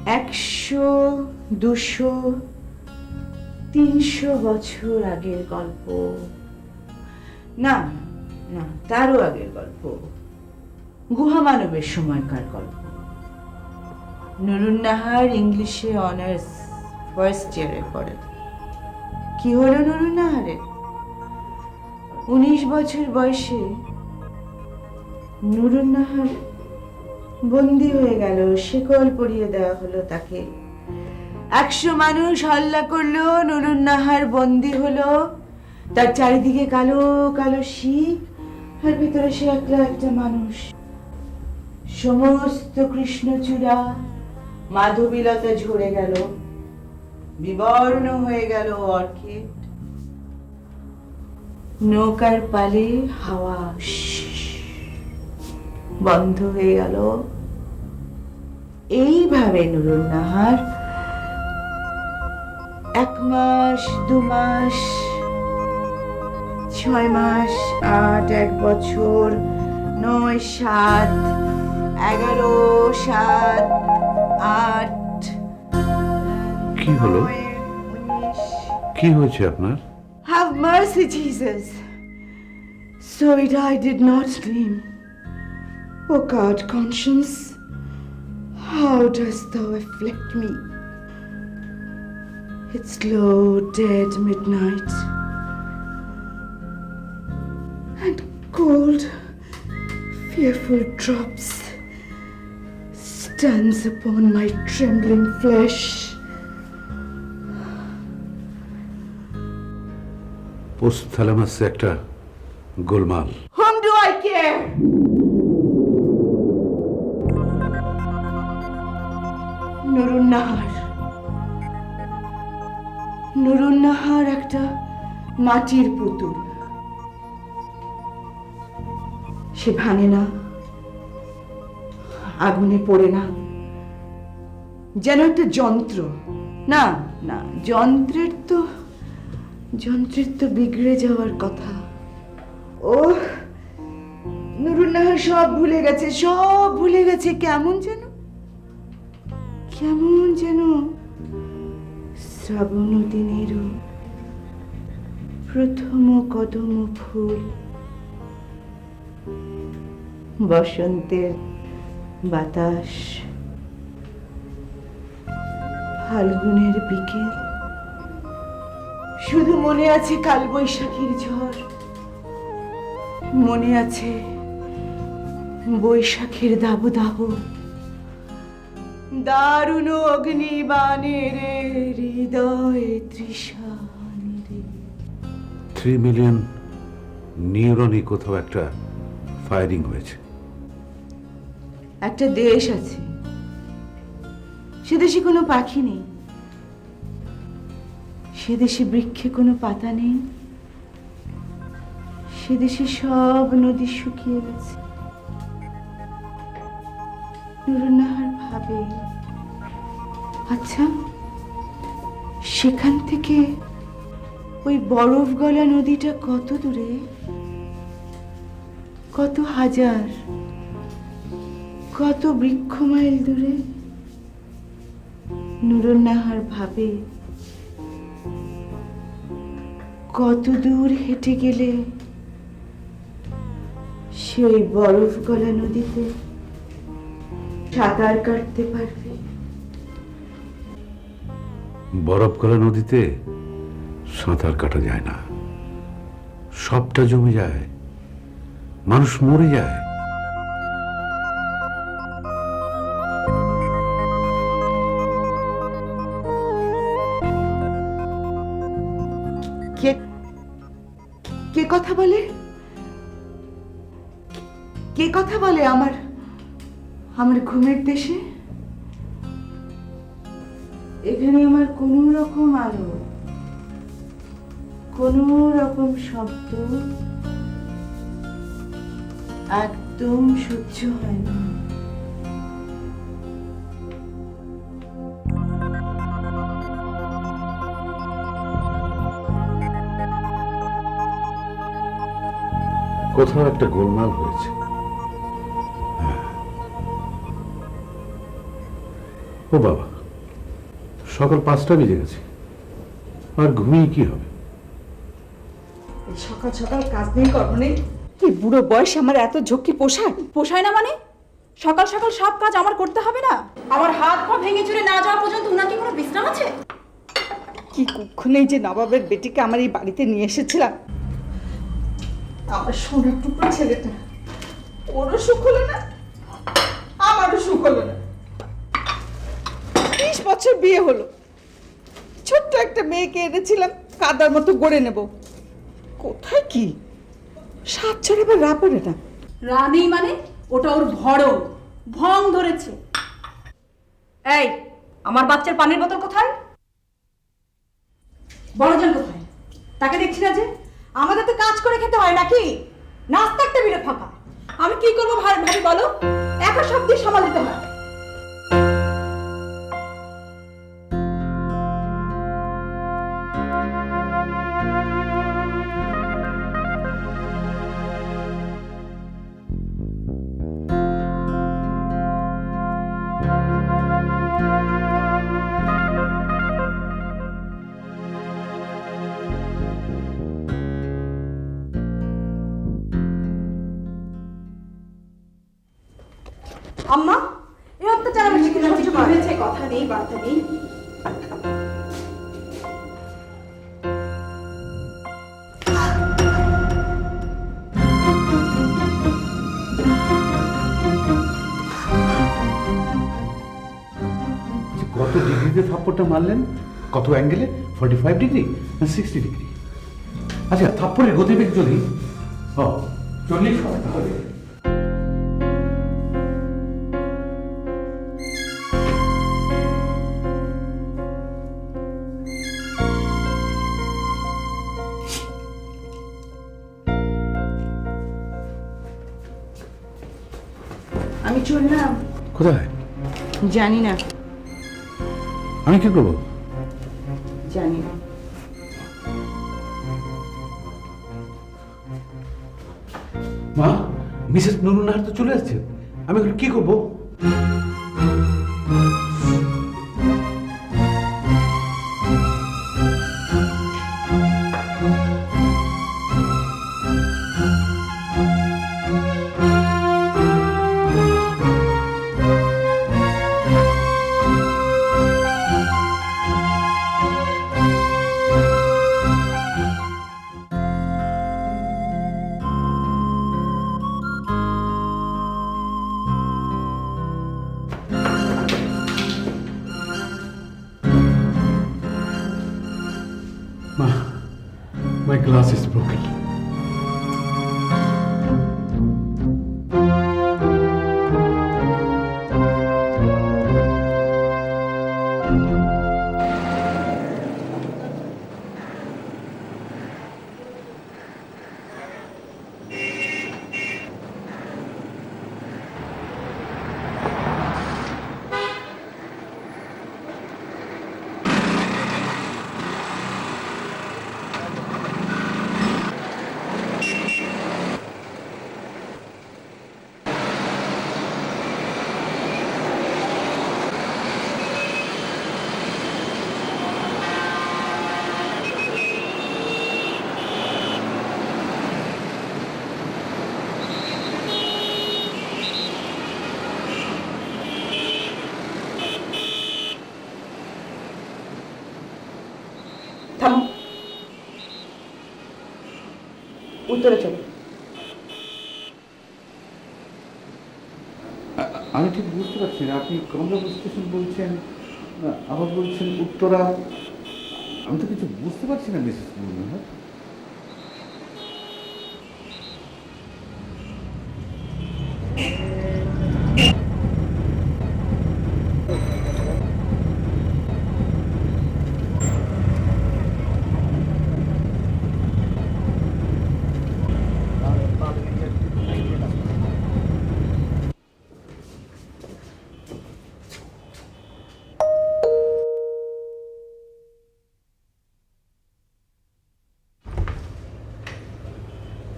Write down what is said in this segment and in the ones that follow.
100, 200, 300 বছর আগের গল্প। না না, তারও আগের গল্প। গুহা মানবের সময়কার গল্প। নুরুন নাহার ইংলিশে অনার্স ফার্স্ট ইয়ারে পড়ে। কি হলো নুরুন নাহারের? 19 বছর বয়সে নুরুন নাহার বন্দী হয়ে গেল। শিকল পরিয়ে দেওয়া হলো তাকে। 100 মানুষ হল্লা করলো, নুরুন নাহার বন্দী হলো। তার চারিদিকে কালো কালো শিখ, আর ভিতরে সে একলা একটা মানুষ। সমস্ত কৃষ্ণচূড়া মাধবীলতা ঝরে গেল, বিবর্ণ হয়ে গেল অর্কিড। নৌকার পালে হাওয়া বন্ধ হয়ে গেল। এইভাবে নুরুন নাহার 1 মাস, 2 মাস, 6 মাস, 8, 1 বছর, 9, 7, 11, 7, 8। কি হলো? কি হয়েছে আপনার? Have mercy, Jesus. So I did not dream. O God, conscience, how dost thou afflict me? It's low, dead midnight, and cold, fearful drops stands upon my trembling flesh. পোস্টথ্যালামাসে একটা গোলমাল। Whom do I care? Nurun Nahar. Nurun Nahar একটা মাটির পুতুল। সে ভাঙে না, আগুনে পড়ে না, যেন একটা যন্ত্র। না না, যন্ত্রের তো বিগড়ে যাওয়ার কথা। ও নুরুন নাহার সব ভুলে গেছে, সব ভুলে গেছে। কেমন যেন শ্রাবণ দিনেরও প্রথম কদম ফুল, বসন্তের বাতাস, ফাল্গুনের বিকেল। শুধু মনে আছে কাল বৈশাখীর ঝড়, মনে আছে বৈশাখীর দাবদাহ, দারুণ অগ্নিবাণের হৃদয় তৃষানিরে। 3 মিলিয়ন নিউরনই কোথাও একটা ফায়ারিং হয়েছে। একটা দেশ আছে, সে দেশে কোনো পাখি নেই, সে দেশে বৃক্ষে কোনো পাতা নেই, সে দেশে সব নদী শুকিয়ে গেছে। নুরুন নাহার ভাবে, আচ্ছা সেখান থেকে ওই বরফ গলা নদীটা কত দূরে? কত হাজার, কত বৃক্ষ মাইল দূরে? নুরুন নাহার ভাবে, কত দূর হেঁটে গেলে সেই বরফ গলা নদীতে সাঁতার কাটতে পারবে। বরফ গলা নদীতে সাঁতার কাটা যায় না, সবটা জমে যায়, মানুষ মরে যায়। কে কথা বলে? কে কথা বলে আমার ঘুমের দেশে? এখানে আমার কোনো রকম আলো, কোনো রকম শব্দ একদম সহ্য হয় না। কোথাও একটা গোলমাল হয়েছে। ও বাবা, সকাল 5টা বেজে গেছে, আর ঘুমিয়ে কি হবে? এই সকাল সকাল কাজ নেই, কর্ম নেই, এই বুড়ো বয়সে আমার এত ঝক্কি পোষায়? পোষায় না মানে? সকাল সকাল সব কাজ আমার করতে হবে না? আমার হাত পা ভেঙে চুরে না যাওয়া পর্যন্ত উনার কি কোনো বিশ্রাম আছে? কি কুক্ষণেই যে নবাবের বেটিকে আমার এই বাড়িতে নিয়ে এসেছিলাম, আমার সোনার টুকরো ছেলেটা, ওরও সুখ হলো না, আমারও সুখ হলো না। 20 বছর বিয়ে হলো, ছোট্ট একটা মেয়েকে এনেছিলাম কাদার মতো গড়ে নেব, কোথায় কি সাত ছড়াবার রা পড়ে না। রানী মানে ওটা ওর ভরণ, ভং ধরেছে। এই, আমার বাচ্চার পানির বোতল কোথায়? বড়জন কোথায়? তাকে দেখছি না যে। আমাদের তো কাজ করে খেতে হয় নাকি? নাস্তার টেবিলে ফাঁকা, আমি কি করবো ভাবি বলো? একা সব দিয়ে সামাল দিতে হয়। আম্মা, এই অত্যাচার আমি শিখে যাচ্ছি, কি হয়েছে? কথা নেই, বার্তা নেই। কত ডিগ্রিতে থাপ্পড়টা মারলেন? কত অ্যাঙ্গেলে? 45 ডিগ্রি না 60 ডিগ্রি? আচ্ছা, থাপ্পড়ের গতিবেগ যদি 40 হয় তাহলে আমি চললাম। কোথায়? জানি না, আমি কি করবো? জানি না। মা, মিসেস নুরুন নাহার তো চলে আসছেন, আমি এখন কি করবো? Ma, my glass is broken. থামো, উত্তরে চলো। আমি ঠিক বুঝতে পারছি না, আপনি কমলাপুর স্টেশন বলছেন, আবার বলছেন উত্তরা। আমি তো কিছু বুঝতে পারছি না মিসেস নুরুন নাহার।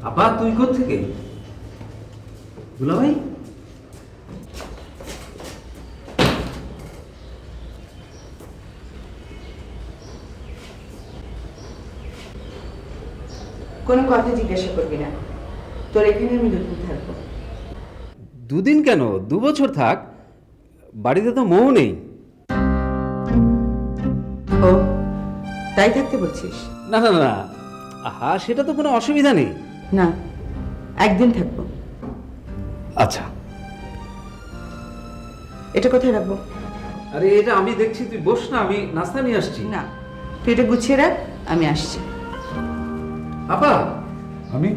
আপা, তুই কোত্থেকে? দুলাভাই, কোনো কথা জিজ্ঞাসা করবি না। তোর এখানে আমি 2 দিন থাকবো। 2 দিন কেন, 2 বছর থাক। বাড়িতে তো মৌ নেই। ও, তাই থাকতে বলছিস? না না না, আহা, সেটা তো কোনো অসুবিধা নেই। না, 1 দিন থাকবো। আচ্ছা, এটা কোথায় রাখবো? আরে এটা আমি দেখছি, তুই বস না, আমি নাস্তা নিয়ে আসছি। না, তুই এটা গুছিয়ে রাখ, আমি আসছি। আপা, আমি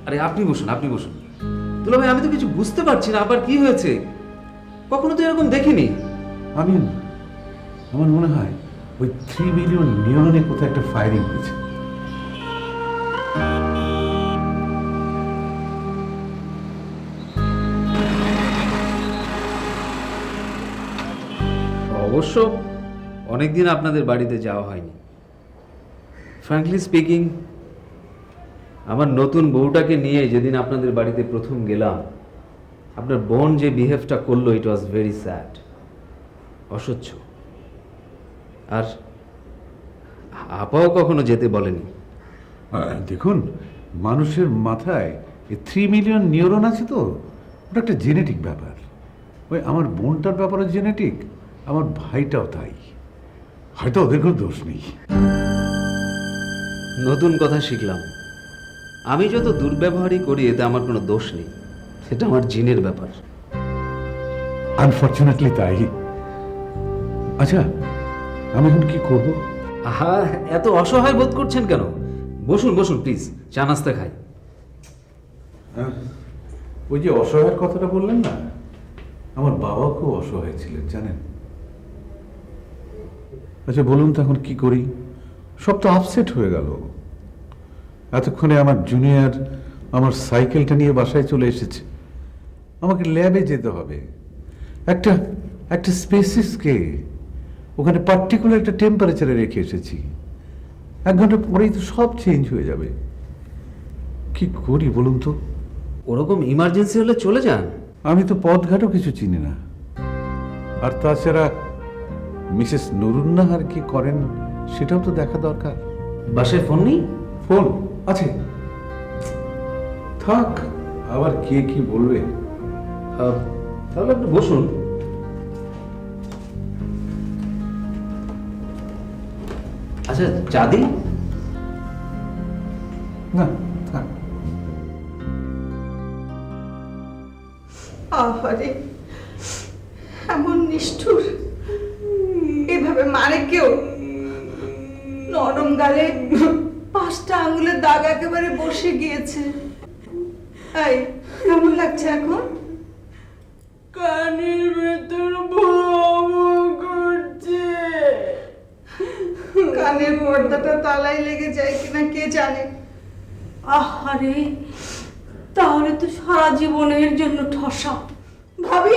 আরে আপনি বসুন, আপনি বসুন। দুলা ভাই, আমি তো কিছু বুঝতে পারছি না, আবার কি হয়েছে? কখনো তো এরকম দেখিনি। আমি আমার মনে হয় ওই 3 মিলিয়ন নিউরনে কোথাও একটা ফায়ারিং হয়েছে। অবশ্য অনেকদিন আপনাদের বাড়িতে যাওয়া হয়নি। ফ্র্যাঙ্কলি স্পিকিং, আমার নতুন বউটাকে নিয়ে যেদিন আপনাদের বাড়িতে প্রথম গেলাম, আপনার বোন যে বিহেভটা করলো, ইট ওয়াজ ভেরি স্যাড, অসহ্য। আর আপাও কখনো যেতে বলেনি। দেখুন, মানুষের মাথায় এই 3 মিলিয়ন নিউরন আছে, তো ওটা একটা জেনেটিক ব্যাপার। ওই আমার বোনটার ব্যাপারে জেনেটিক, আমার ভাইটাও তাই। হয়তো ওদের কোনো দোষ নেই। নতুন কথা শিখলাম। আমি যত দুর্ব্যবহারই করি, এতে আমার কোনো দোষ নেই, সেটা আমার জিনের ব্যাপার। আনফর্চুনেটলি তাই। আচ্ছা, আমি এখন কি করব? আহা, এত অসহায় বোধ করছেন কেন? বসুন বসুন প্লিজ, চা নাস্তা খাই। ওই যে অসহায়ের কথাটা বললেন না, আমার বাবাও খুব অসহায় ছিলেন, জানেন। আচ্ছা বলুন তো, এখন কি করি? সব তো আপসেট হয়ে গেল। এতক্ষণে আমার জুনিয়র আমার সাইকেলটা নিয়ে বাসায় চলে এসেছে। আমাকে ল্যাবে যেতে হবে। একটা একটা স্পেসিসকে ওখানে পার্টিকুলার একটা টেম্পারেচারে রেখে এসেছি। 1 ঘন্টা পরেই তো সব চেঞ্জ হয়ে যাবে। কি করি বলুন তো? ওরকম ইমার্জেন্সি হলে চলে যান। আমি তো পথঘাটও কিছু চিনি না। আর তাছাড়া মিসেস নুরুন্নাহার কি করেন সেটাও তো দেখা দরকার। বাসায় ফোন নেই? ফোন আছে, থাক, আবার কে কি বলবে। তাহলে আপনি বসুন। আচ্ছা, চা দিই? না, থাক। আহারে, এমন নিষ্ঠুর, এভাবে মারে কেউ? নরম গালে 5টা আঙুলের দাগ একেবারে বসে গিয়েছে। এই, কেমন লাগছে এখন? কানের ভেতর করছে। কানের পর্দাটা তালাই লেগে যায় কিনা কে জানে। আহারে, তাহলে তো সারা জীবনের জন্য ঠসা। ভাবি,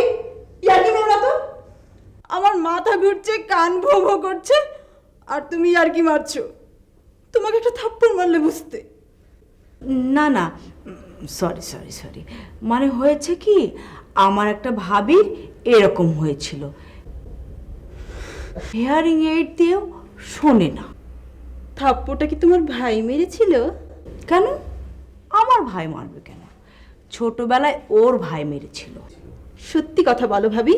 ইয়ার্কি মেরো না তো। আমার মাথা ঘুরছে, কান ভো ভো করছে, আর তুমি ইয়ার্কি মারছো। তোমাকে একটা থাপ্পড় মারলে বুঝতে। না না, সরি সরি সরি, মানে হয়েছে কি, আমার একটা ভাবির এরকম হয়েছিল। হিয়ারিং এইড দিয়েও শোনে না। থাপ্পড়টা কি তোমার ভাই মেরেছিল? কেন? আমার ভাই মারবে কেন? ছোটবেলায় ওর ভাই মেরেছিল। সত্যি কথা বলো ভাবি,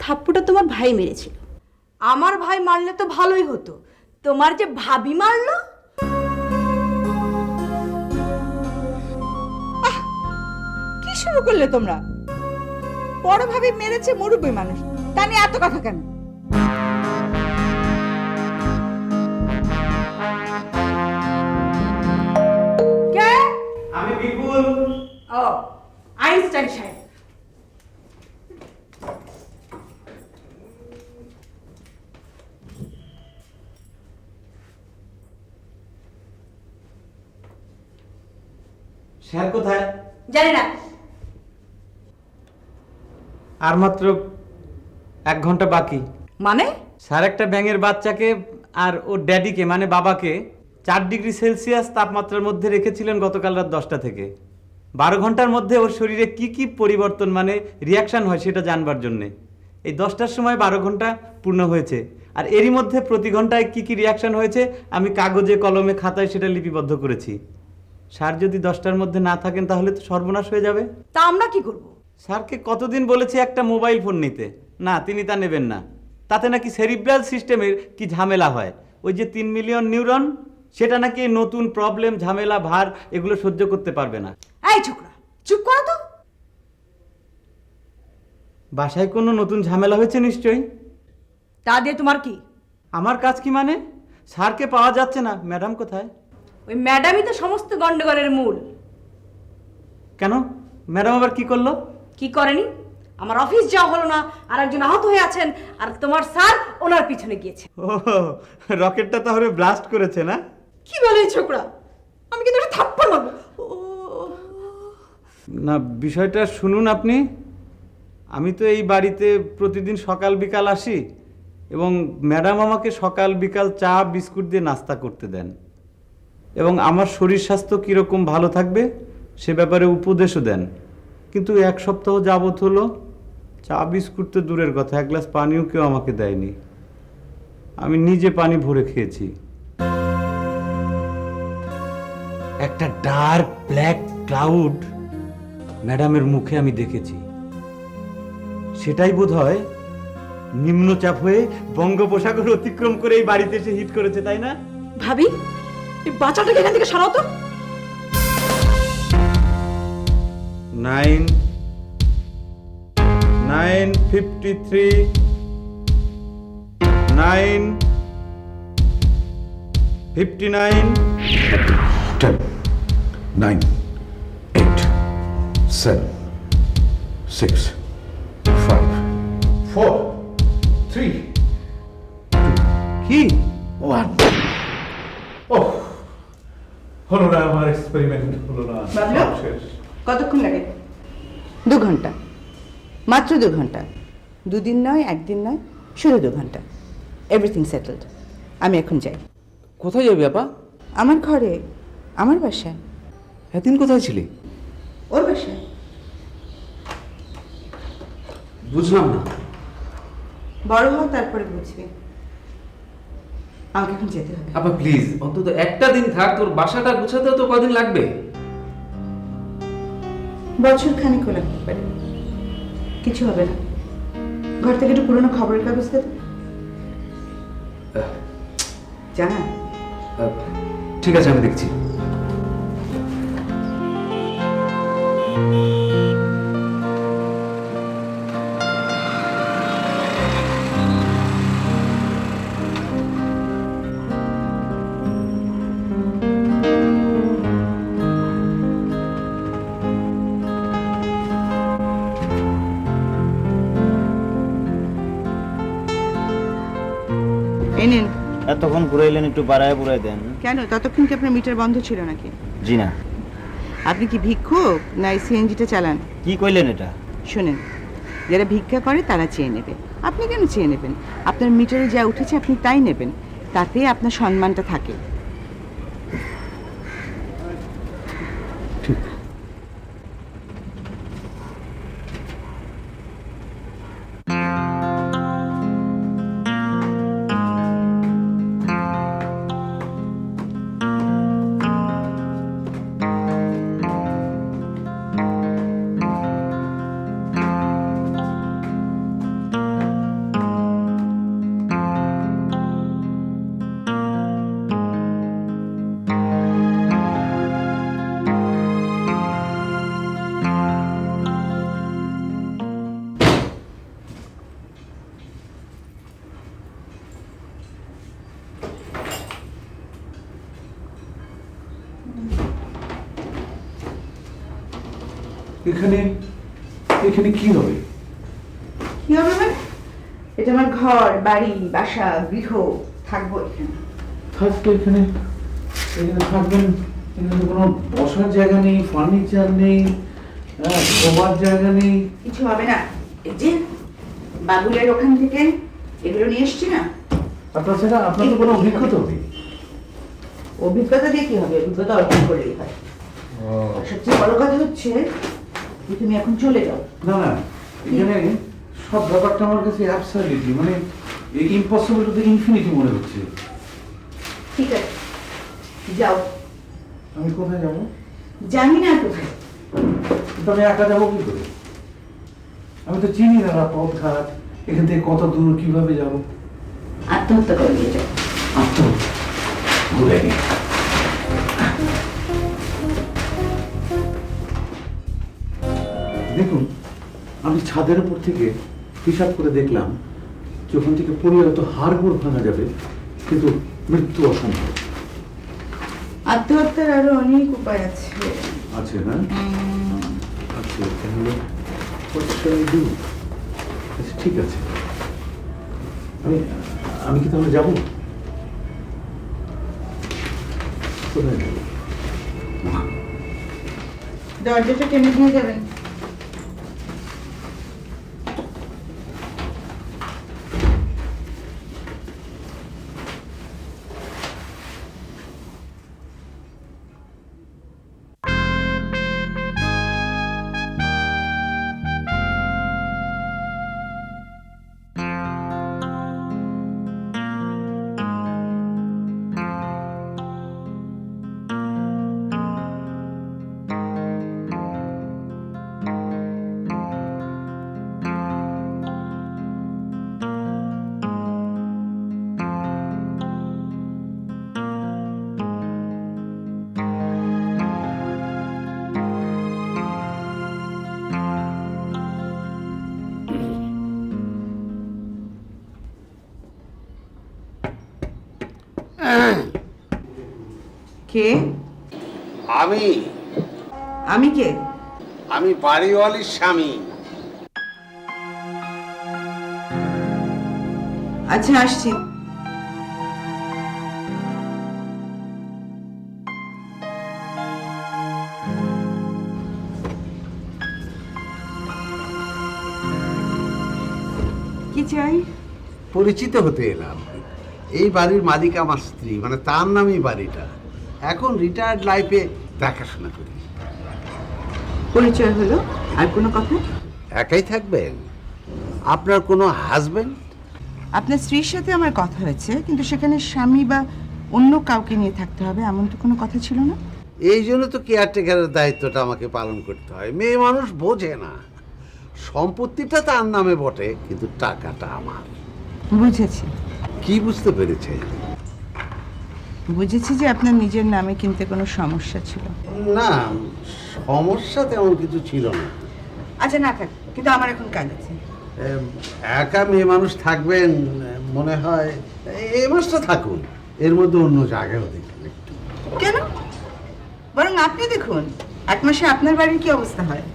থাপ্পড়টা তোমার ভাই মেরেছিল? আমার ভাই মারলে তো ভালোই হতো, তোমার যে ভাবি মারলো। কি শুরু করলে তোমরা? বড় ভাবি মেরেছে মুরব্বী মানুষ, তা নিয়ে এত কথা কেন? কে? আমি বিপুল। ও, আইনস্টাইন সাহেব। স্যার কোথায়? জানি না। আর মাত্র 1 ঘন্টা বাকি। মানে? স্যার একটা ব্যাঙের বাচ্চাকে আর ওর ড্যাডিকে মানে বাবাকে 4 ডিগ্রি সেলসিয়াস তাপমাত্রার মধ্যে রেখেছিলেন গতকাল রাত 10টা থেকে। 12 ঘন্টার মধ্যে ওর শরীরে কি কি পরিবর্তন মানে রিয়াকশন হয় সেটা জানবার জন্যে। এই 10টার সময় 12 ঘন্টা পূর্ণ হয়েছে, আর এরই মধ্যে প্রতি ঘন্টায় কি কি রিয়াকশন হয়েছে আমি কাগজে কলমে খাতায় সেটা লিপিবদ্ধ করেছি। স্যার যদি 10টার মধ্যে না থাকেন তাহলে তো সর্বনাশ হয়ে যাবে। তা আমরা কি করব? স্যারকে কতদিন বলেছি একটা মোবাইল ফোন নিতে, না তিনি তা নেবেন না। তাতে নাকি সেরিব্রাল সিস্টেমের কি ঝামেলা হয়, ওই যে 3 মিলিয়ন নিউরন, সেটা নাকি এই নতুন প্রবলেম, ঝামেলা, ভার এগুলো সহ্য করতে পারবে না। এই ছোকরা, চুপ করো তো। বাসায় কোনো নতুন ঝামেলা হয়েছে নিশ্চয়ই। তা দিয়ে তোমার কি? আমার কাজ কি মানে? স্যারকে পাওয়া যাচ্ছে না, ম্যাডাম কোথায়? ওই ম্যাডামই তো সমস্ত গন্ডগোলের মূল। কেন, ম্যাডাম আবার কি করলো? কি করেনি? আমার অফিস যাওয়া হলো না, আর একজন আহত হয়ে আছেন, আর তোমার স্যার ওনার পিছনে গিয়েছে। ও, রকেটটা তাহলে ব্লাস্ট করেছে না? কি বলে এই ছোকরা? আমি কিন্তু একটা থাপ্পড় মারবো। না, বিষয়টা শুনুন আপনি। আমি তো এই বাড়িতে প্রতিদিন সকাল বিকাল আসি এবং ম্যাডাম আমাকে সকাল বিকাল চা বিস্কুট দিয়ে নাস্তা করতে দেন এবং আমার শরীর স্বাস্থ্য কীরকম ভালো থাকবে সে ব্যাপারে উপদেশও দেন। কিন্তু 1 সপ্তাহ যাবৎ হলো চা বিস্কুট তো দূরের কথা, 1 গ্লাস পানিও কেউ আমাকে দেয়নি। আমি নিজে পানি ভরে খেয়েছি। একটা ডার্ক ব্ল্যাক ক্লাউড ম্যাডামের মুখে আমি দেখেছি। সেটাই বোধহয় নিম্নচাপ হয়ে বঙ্গোপসাগর অতিক্রম করে এই বাড়িতে এসে হিট করেছে, তাই না? ভাবি, এই বাচ্চাটাকে এখান থেকে সরাও তো। 9:53 9:59 10, 9, 8, 7, 6, 5, 4, 3, কি 1. ও হলো না, আমার এক্সপেরিমেন্ট হলো না। বাবলু? সব শেষ। কতক্ষণ লাগে? 2 ঘন্টা, মাত্র 2 ঘন্টা। 2 দিন নয়, 1 দিন নয়, শুধু 2 ঘন্টা। Everything settled. আমি এখন যাই। কোথায় যাবি আপা? আমার ঘরে, আমার বাসায়। এতদিন কোথায় ছিলি? ওর বাসায়। বুঝলাম না। বড় হও, তারপরে বুঝবি। আমাকে এখন যেতে হবে। আপা প্লিজ, অন্তত একটা দিন থাক, তোর বাসাটা গুছাতেও তো কদিন লাগবে। বছর খানিকও লাগতে পারে, কিছু হবে না। ঘর থেকে একটু পুরোনো খবরের কাগজ দেবে। জানা ঠিক আছে, আমি দেখছি। এই নিন। এতক্ষণ ঘুরাইলেন, একটু বাড়ায় পুরাই দেন। কেন, ততক্ষণ কি আপনার মিটার বন্ধ ছিল নাকি? জি না। আপনি কি ভিক্ষুক না এই সিএনজিটা চালান? কি কইলেন এটা? শোনেন, যারা ভিক্ষা করে তারা চেয়ে নেবে। আপনি কেন চেয়ে নেবেন? আপনার মিটারে যা উঠেছে আপনি তাই নেবেন, তাতে আপনার সম্মানটা থাকে। ঠিক। এখানে এখানে কি হবে? কি হবে মানে? এটা আমার ঘর, বাড়ি, বাসা, গৃহ। থাকবো এখানে। থাকতে এখানে এখানে থাকবেন? এখানে তো কোনো বসার জায়গা নেই, ফার্নিচার নেই, শোবার জায়গা নেই। কিছু হবে না। এই যে বাবুলের ওখান থেকে এগুলো নিয়ে এসছি না। আর তাছাড়া আপনার তো কোনো অভিজ্ঞতা নেই। অভিজ্ঞতা দিয়ে কি হবে? অভিজ্ঞতা অর্জন করলেই হয়। আর সবচেয়ে বড় কথা হচ্ছে যে তুমি এখন চলে যাও। না না, এখানে সব ব্যাপারটা আমার কাছে অ্যাবসলিউটলি মানে ইম্পসিবল টু দ্য ইনফিনিটি মনে হচ্ছে। ঠিক আছে, যাও। আমি কোথায় যাবো? জানি না তো ভাই। কিন্তু আমি একা যাবো কি করে? আমি তো চিনি না পথঘাট, এখান থেকে কত দূর কিভাবে যাব। আত্মহত্যা করে নিয়ে যাও। আত্মহত্যা ঘুরে নি। দেখুন, আমি ছাদের উপর থেকে হিসাব করে দেখলাম যে ওখান থেকে পড়লে হয়তো হাড়গোড় ভাঙা যাবে, কিন্তু মৃত্যু অসম্ভব। আত্মহত্যার আরো অনেক উপায় আছে। আছে না? আচ্ছা, তাহলে what shall I do? আচ্ছা, ঠিক আছে, আমি কি তাহলে যাবো? কোথায় যাবো? দরজাটা টেনে দিয়ে যাবেন। কে? আমি কে? আমি বাড়িওয়ালির স্বামী। আচ্ছা, আসছি। কি চাই? পরিচিত হতে এলাম। এই বাড়ির মালিক আমার স্ত্রী, মানে তার নামই বাড়িটা। এখন রিটায়ার্ড লাইফে দেখাশোনা করি। পরিচয় হলো, আর কোনো কথা? একাই থাকবেন? আপনার কোনো হাজবেন্ড? আপনার স্ত্রীর সাথে আমার কথা হয়েছে, কিন্তু সেখানে স্বামী বা অন্য কাউকে নিয়ে থাকতে হবে এমন তো কোনো কথা ছিল না। এই জন্য তো কেয়ারটেকারের দায়িত্বটা আমাকে পালন করতে হয়। মেয়ে মানুষ বোঝে না, সম্পত্তিটা তার নামে বটে, কিন্তু টাকাটা আমার। বুঝেছি। কি বুঝতে পেরেছে? বুঝেছি যে আপনার নিজের নামে কিনতে কোনো সমস্যা ছিল। না, সমস্যা তেমন কিছু ছিল না। আচ্ছা, না থাক, কিন্তু আমার এখন কাজ আছে। একা মেয়ে মানুষ থাকবেন মনে হয়, এই মাসটা থাকুন, এর মধ্যে অন্য জায়গায়ও দেখবেন একটু। কেন? বরং আপনি দেখুন 1 মাসে আপনার বাড়ির কি অবস্থা হয়।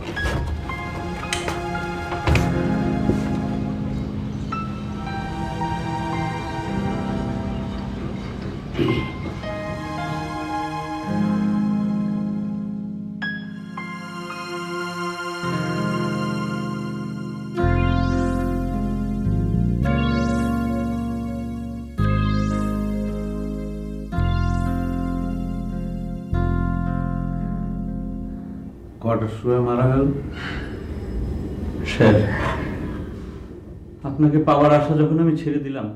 কটার সময় মারা গেল? স্যার, আপনাকে পাওয়ার আশা যখন আমি ছেড়ে দিলাম,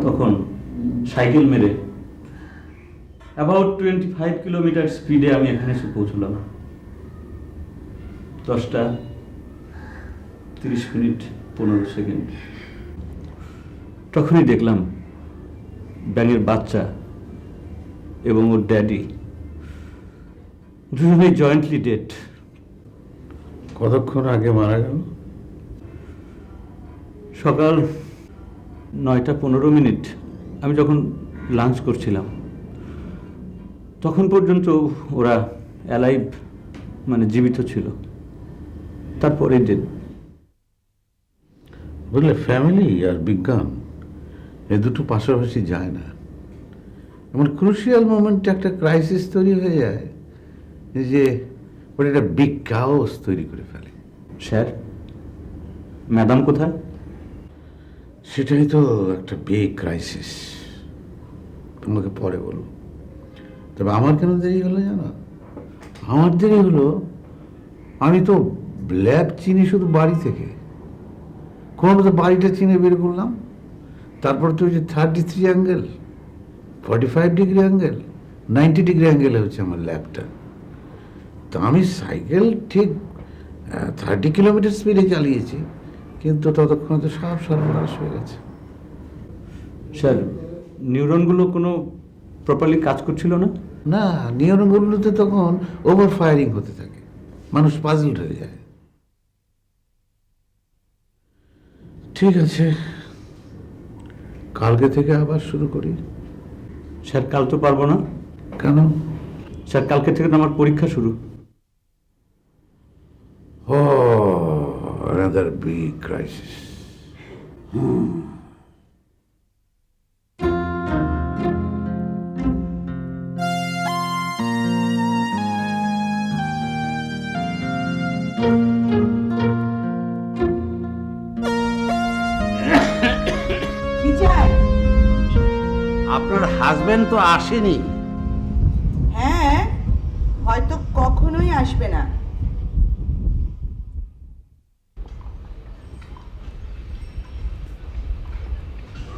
তখন সাইকেল মেরে অ্যাবাউট 25 কিলোমিটার স্পিডে আমি এখানে এসে পৌঁছলাম। 10টা 30 মিনিট 15 সেকেন্ড। তখনই দেখলাম ব্যাঙের বাচ্চা এবং ওর ড্যাডি দুজনেই জয়েন্টলি ডেড। কতক্ষণ আগে মারা গেল? সকাল 9টা 15 মিনিট, আমি যখন লাঞ্চ করছিলাম তখন পর্যন্ত ওরা অ্যালাইভ, মানে জীবিত ছিল। তারপরে ডেড। বুঝলে, ফ্যামিলি আর বিজ্ঞান এ দুটো পাশাপাশি যায় না। এমন ক্রুশিয়াল মোমেন্টে একটা ক্রাইসিস তৈরি হয়ে যায় যে ওটা একটা বিগ কাওস তৈরি করে ফেলে। স্যার, ম্যাডাম কোথায়? সেটাই তো একটা বিগ ক্রাইসিস, তোমাকে পরে বলবো। তবে আমার কেন দেরি হলো জানো? আমার দেরি হলো, আমি তো ল্যাব চিনি শুধু বাড়ি থেকে, কোনো মতো বাড়িটা চিনে বের করলাম। তারপর তো ওই যে 33 অ্যাঙ্গেল, 45 ডিগ্রি অ্যাঙ্গেল, 90 ডিগ্রি অ্যাঙ্গেলে হচ্ছে আমার ল্যাবটা। তো আমি সাইকেল ঠিক 30 কিলোমিটার স্পিডে চালিয়েছি, কিন্তু ততক্ষণ তো সব সর্বনাশ হয়ে গেছে। স্যার নিউরনগুলো কোনো প্রপারলি কাজ করছিল না? না, নিউরনগুলোতে তখন ওভার ফায়ারিং হতে থাকে, মানুষ পাজলড হয়ে যায়। ঠিক আছে, কালকে থেকে আবার শুরু করি। স্যার কাল তো পারবো না। কেন? স্যার কালকে থেকে তো আমার পরীক্ষা শুরু। ও, another big crisis. কি চাই? আপনার হাজবেন্ড তো আসেনি। হ্যাঁ, হয়তো কখনোই আসবে না।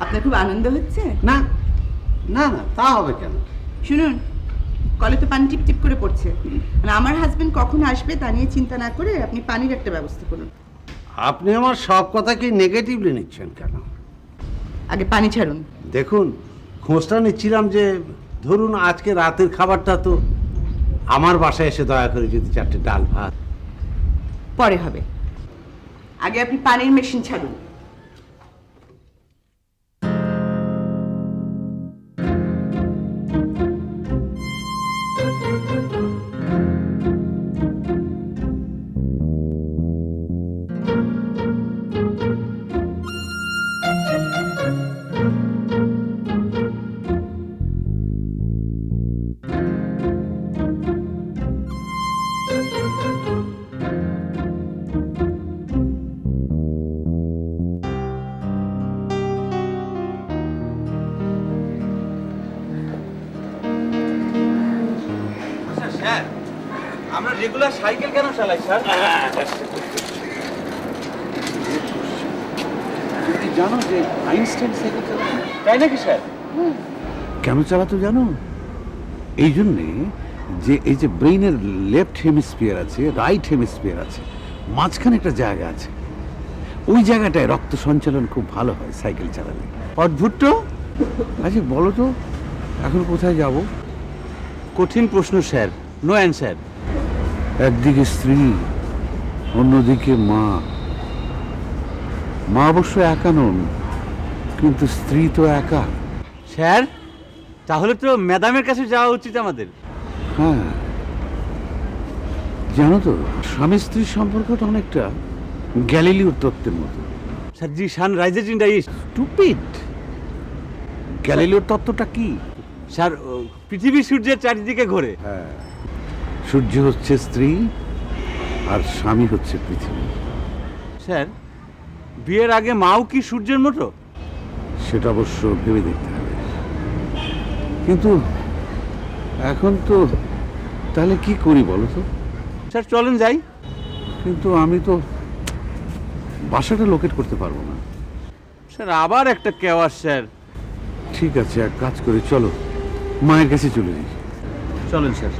আপনার খুব আনন্দ হচ্ছে? না না না, তা হবে কেন? শুনুন, কলে তো পানি টিপ টিপ করে পড়ছে। মানে আমার হাজবেন্ড কখন আসবে তা নিয়ে চিন্তা না করে আপনি পানির একটা ব্যবস্থা করুন। আপনি আমার সব কথাকে নেগেটিভলি নিচ্ছেন কেন? আগে পানি ছাড়ুন। দেখুন, খোঁজটা নিচ্ছিলাম যে ধরুন আজকে রাতের খাবারটা তো আমার বাসায় এসে দয়া করে যদি 4টে ডাল ভাত। পরে হবে, আগে আপনি পানির মেশিন ছাড়ুন। স্যার আমরা রেগুলার সাইকেল কেন চালাই স্যার? তুমি জানো যে আইনস্টাইন সাইকেল চালাতো? তাই নাকি স্যার? কেন চালাতো জানো? এই জন্যে যে এই যে ব্রেইনের লেফট হেমিস্ফিয়ার আছে, রাইট হেমিস্ফিয়ার আছে, মাঝখানে একটা জায়গা আছে, ওই জায়গাটায় রক্ত সঞ্চালন খুব ভালো হয় সাইকেল চালালে। অদ্ভুত তো। আচ্ছা বলো তো, এখন কোথায় যাব? কঠিন প্রশ্ন স্যার, নো অ্যান্সার। একদিকে স্ত্রী, অন্যদিকে মা। মা অবশ্য একা নন, কিন্তু স্ত্রী তো একা। স্যার তাহলে তো ম্যাডামের কাছে যাওয়া উচিত আমাদের। হ্যাঁ, জানো তো স্বামী স্ত্রীর সম্পর্কটা অনেকটা গ্যালিলিওর তত্ত্বের মতো। Sir G sun rises in the east. Stupid! গ্যালিলিওর তত্ত্বটা কি? স্যার পৃথিবী সূর্যের চারিদিকে ঘোরে। হ্যাঁ, সূর্য হচ্ছে স্ত্রী আর স্বামী হচ্ছে পৃথিবী। স্যার বিয়ের আগে মাও কি সূর্যের মতো? সেটা অবশ্য ভেবে দেখতে হবে। কিন্তু এখন তো তাহলে কি করি বলো তো? স্যার চলেন যাই। কিন্তু আমি তো বাসাটা লোকেট করতে পারবো না। স্যার আবার একটা কেওয়াস স্যার। ঠিক আছে, এক কাজ করি, চলো মায়ের কাছে চলে যাই। চলেন স্যার।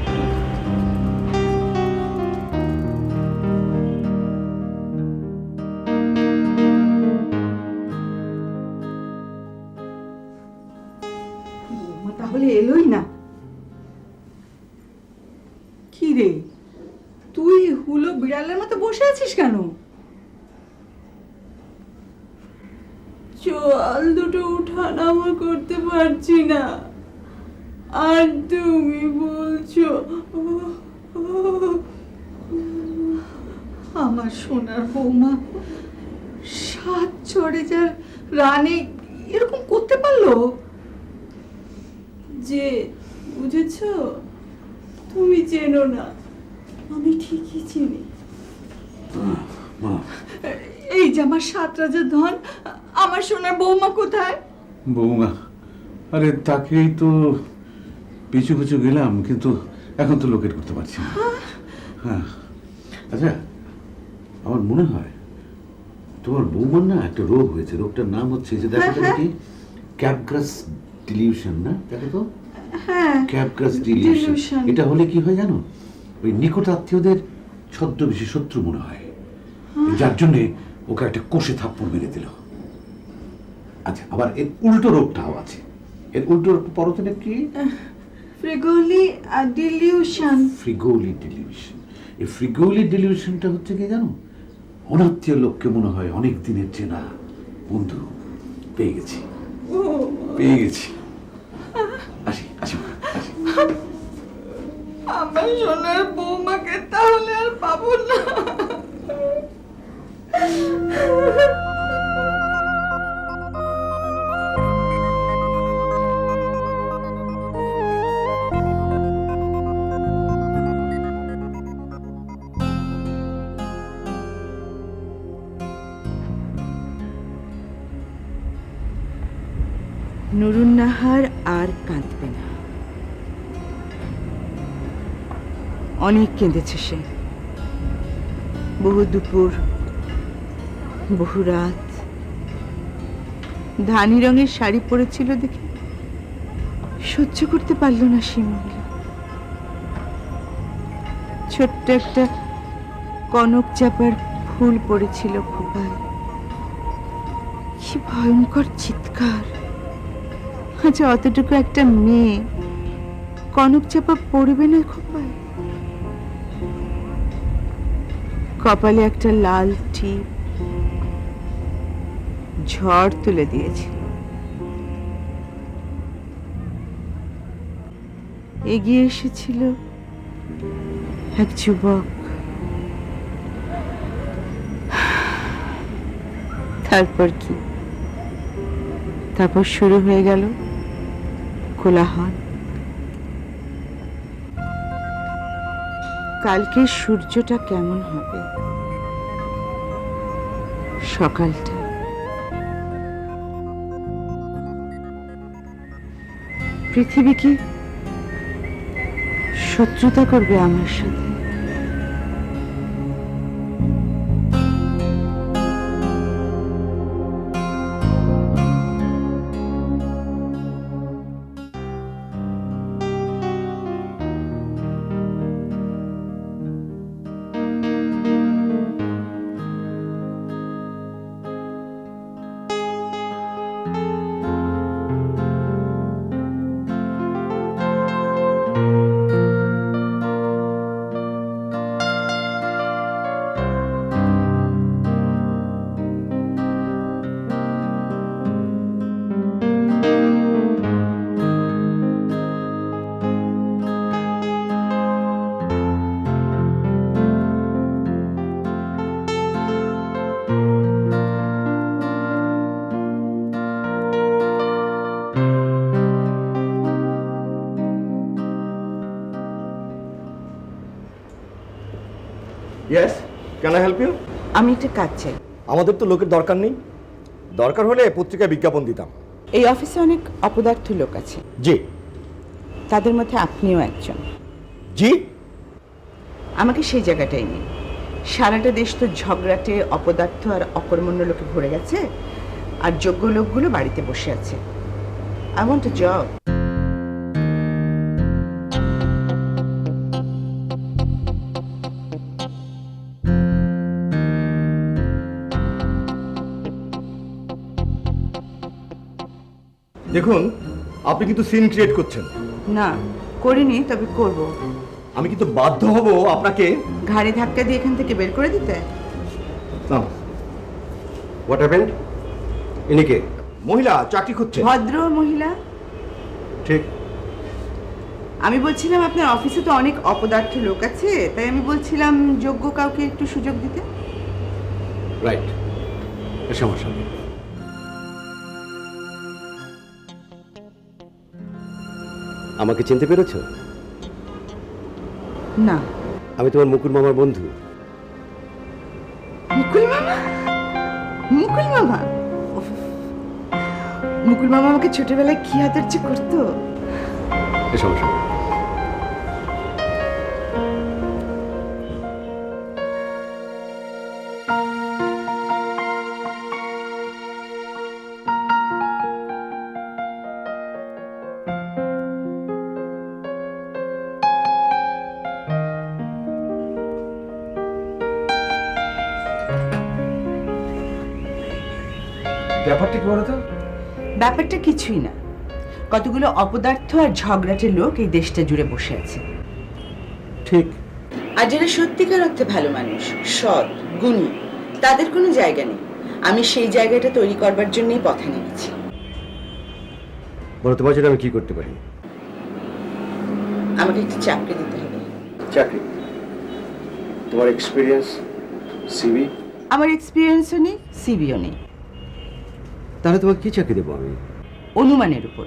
বৌমা তাহলে এলোই না। কি রে, তুই হুলো বিড়ালের মতো বসে আছিস কেন? চোয়াল দুটো উঠানামা করতে পারছি না, আর তুমি বলছো আমার সোনার বৌমা 7 চড়ে যার রানী এরকম করতে পারলো? যে বুঝেছো, তুমি চেনো না, আমি ঠিকই চিনি। এই যে আমার 7 রাজার ধন, আমার সোনার বৌমা কোথায়? বৌমা, আরে তাকেই তো পিছু পিছু গেলাম, কিন্তু এখন তো লোকেট করতে পারছি না। হ্যাঁ, আচ্ছা আমার মনে হয় তোমার বৌমার না একটা রোগ হয়েছে। রোগটার নাম হচ্ছে যে দেখো তো কি, ক্যাপগ্রাস ডিলিউশন না? দেখো তো। হ্যাঁ ক্যাপকাস ডিলিউশন। Delusion। এটা হলে কি হয় জানো, ওই নিকট আত্মীয়দের ছদ্মবেশী শত্রু মনে হয়, যার জন্যে ওকে একটা কষে থাপ্পড় মেরে দিল। আচ্ছা, আবার এর উল্টো রোগটাও আছে। এর উল্টো রোগ পরতনে কি? ফ্রিগোলি ডিলিউশন। ফ্রিগোলি ডিলিউশন। এই ফ্রিগোলি ডিলিউশনটা হচ্ছে কি জানো, অনাত্মীয় লোককে মনে হয় অনেক দিনের চেনা বন্ধু। পেয়ে গেছি, পেয়ে গেছি। আসি আসি আসি। আমার সোনার বৌমাকে তাহলে আর পাবো না। নুরুন্নাহার আর কাঁদবে না। অনেক কেঁদেছে সে, বহু দুপুর, বহু রাত। ধানি রঙের শাড়ি পরেছিল দেখে সহ্য করতে পারল না সে মহিলা। ছোট্ট একটা কনক চাপার ফুল পড়েছিল খোপায়। কি ভয়ঙ্কর চিৎকার! আচ্ছা, অতটুকু একটা মেয়ে কনক চাপা পড়বে না খোপায়? কপালে একটা লাল টিপ, ঝড় তুলে দিয়েছে। এগিয়ে এসেছিল এক যুবক। তারপর কি? তারপর শুরু হয়ে গেল কোলাহল। কালকে সূর্যটা কেমন হবে, সকালটা? পৃথিবী কি শত্রুতা করবে আমার সাথে? Yes, can I help you? আমি একটা কাজ চাই। আমাদের তো লোকের দরকার নেই, দরকার হলে পত্রিকায় বিজ্ঞাপন দিতাম। এই অফিসে অনেক অপদার্থ লোক আছে, জি। তাদের মধ্যে আপনিও একজন। জি? আমাকে সেই জায়গাটাই নেই। সারাটা দেশ তো ঝগড়াটে, অপদার্থ আর অকর্মণ্য লোকে ভরে গেছে, আর যোগ্য লোকগুলো বাড়িতে বসে আছে। I want a job. দেখুন, আপনি কিন্তু সিন ক্রিয়েট করছেন। না, করিনি, তবে করব। আমি কিন্তু বাধ্য হব আপনাকে। ঘাড়ে ধাক্কা দিয়ে এখান থেকে বের করে দিতে? What happened? ইনি কে? মহিলা চাকরি খুঁজছে। ভদ্র মহিলা। ঠিক। আমি বলছিলাম আপনার অফিসে তো অনেক অপদার্থ লোক আছে, তাই আমি বলছিলাম যোগ্য কাউকে একটু সুযোগ দিতে। রাইট, সমস্যা নেই। আমাকে চিনতে পেরেছো? না। আমি তোমার মুকুল মামার বন্ধু। মুকুল মামা? মুকুল মামা? উফ, মুকুল মামা আমাকে ছোটবেলায় কি আদর্য করতো! সমস্যা নেই। ব্যাপারটা কি বলতো? ব্যাপারটা কিছুই না, কতগুলো অপদার্থ আর ঝগড়াটে লোক এই দেশটা জুড়ে বসে আছে। ঠিক। আর যারা সত্যিকার অর্থে ভালো মানুষ, সৎ, গুণী, তাদের কোনো জায়গা নেই। আমি সেই জায়গাটা তৈরি করবার জন্যই পথে নেমেছি। বলো, তোমার জন্য আমি কি করতে পারি? আমাকে একটু চাকরি দিতে হবে। চাকরি? তোমার এক্সপিরিয়েন্স, সিভি? আমার এক্সপিরিয়েন্সও নেই, সিভিও নেই। তাহলে তোমাকে কি চাকরি দেবো আমি? অনুমানের উপর।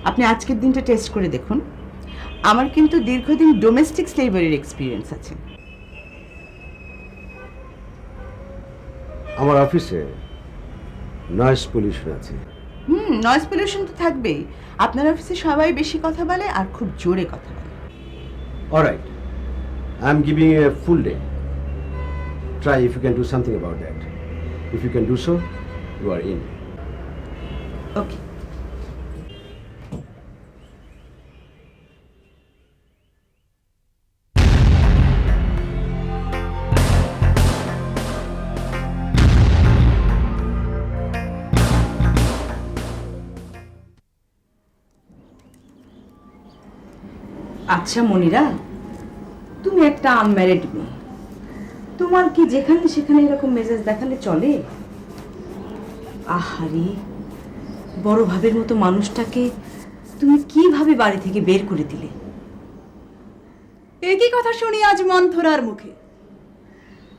আপনি আজকের দিনটা টেস্ট করে দেখুন। আমার কিন্তু দীর্ঘদিন ডোমেস্টিক স্লেভারির এক্সপিরিয়েন্স আছে। আমার অফিসে নয়েজ পলিউশন আছে। নয়েজ পলিউশন তো থাকবেই। আপনার অফিসে সবাই বেশি কথা বলে আর খুব জোরে কথা বলে। Alright, I am giving a full day. Try if you can do something about that. If you can do so, you R in. ওকে। আচ্ছা মনিরা, তুমি একটা আনম্যারিড মেয়ে, তোমার কি যেখানে সেখানে এরকম মেজাজ দেখালে চলে? আহারে, বড় ভাবের মতো মানুষটাকে তুমি কিভাবে বাড়ি থেকে বের করে দিলে? একই কথা শুনি আজ মন্থরার মুখে।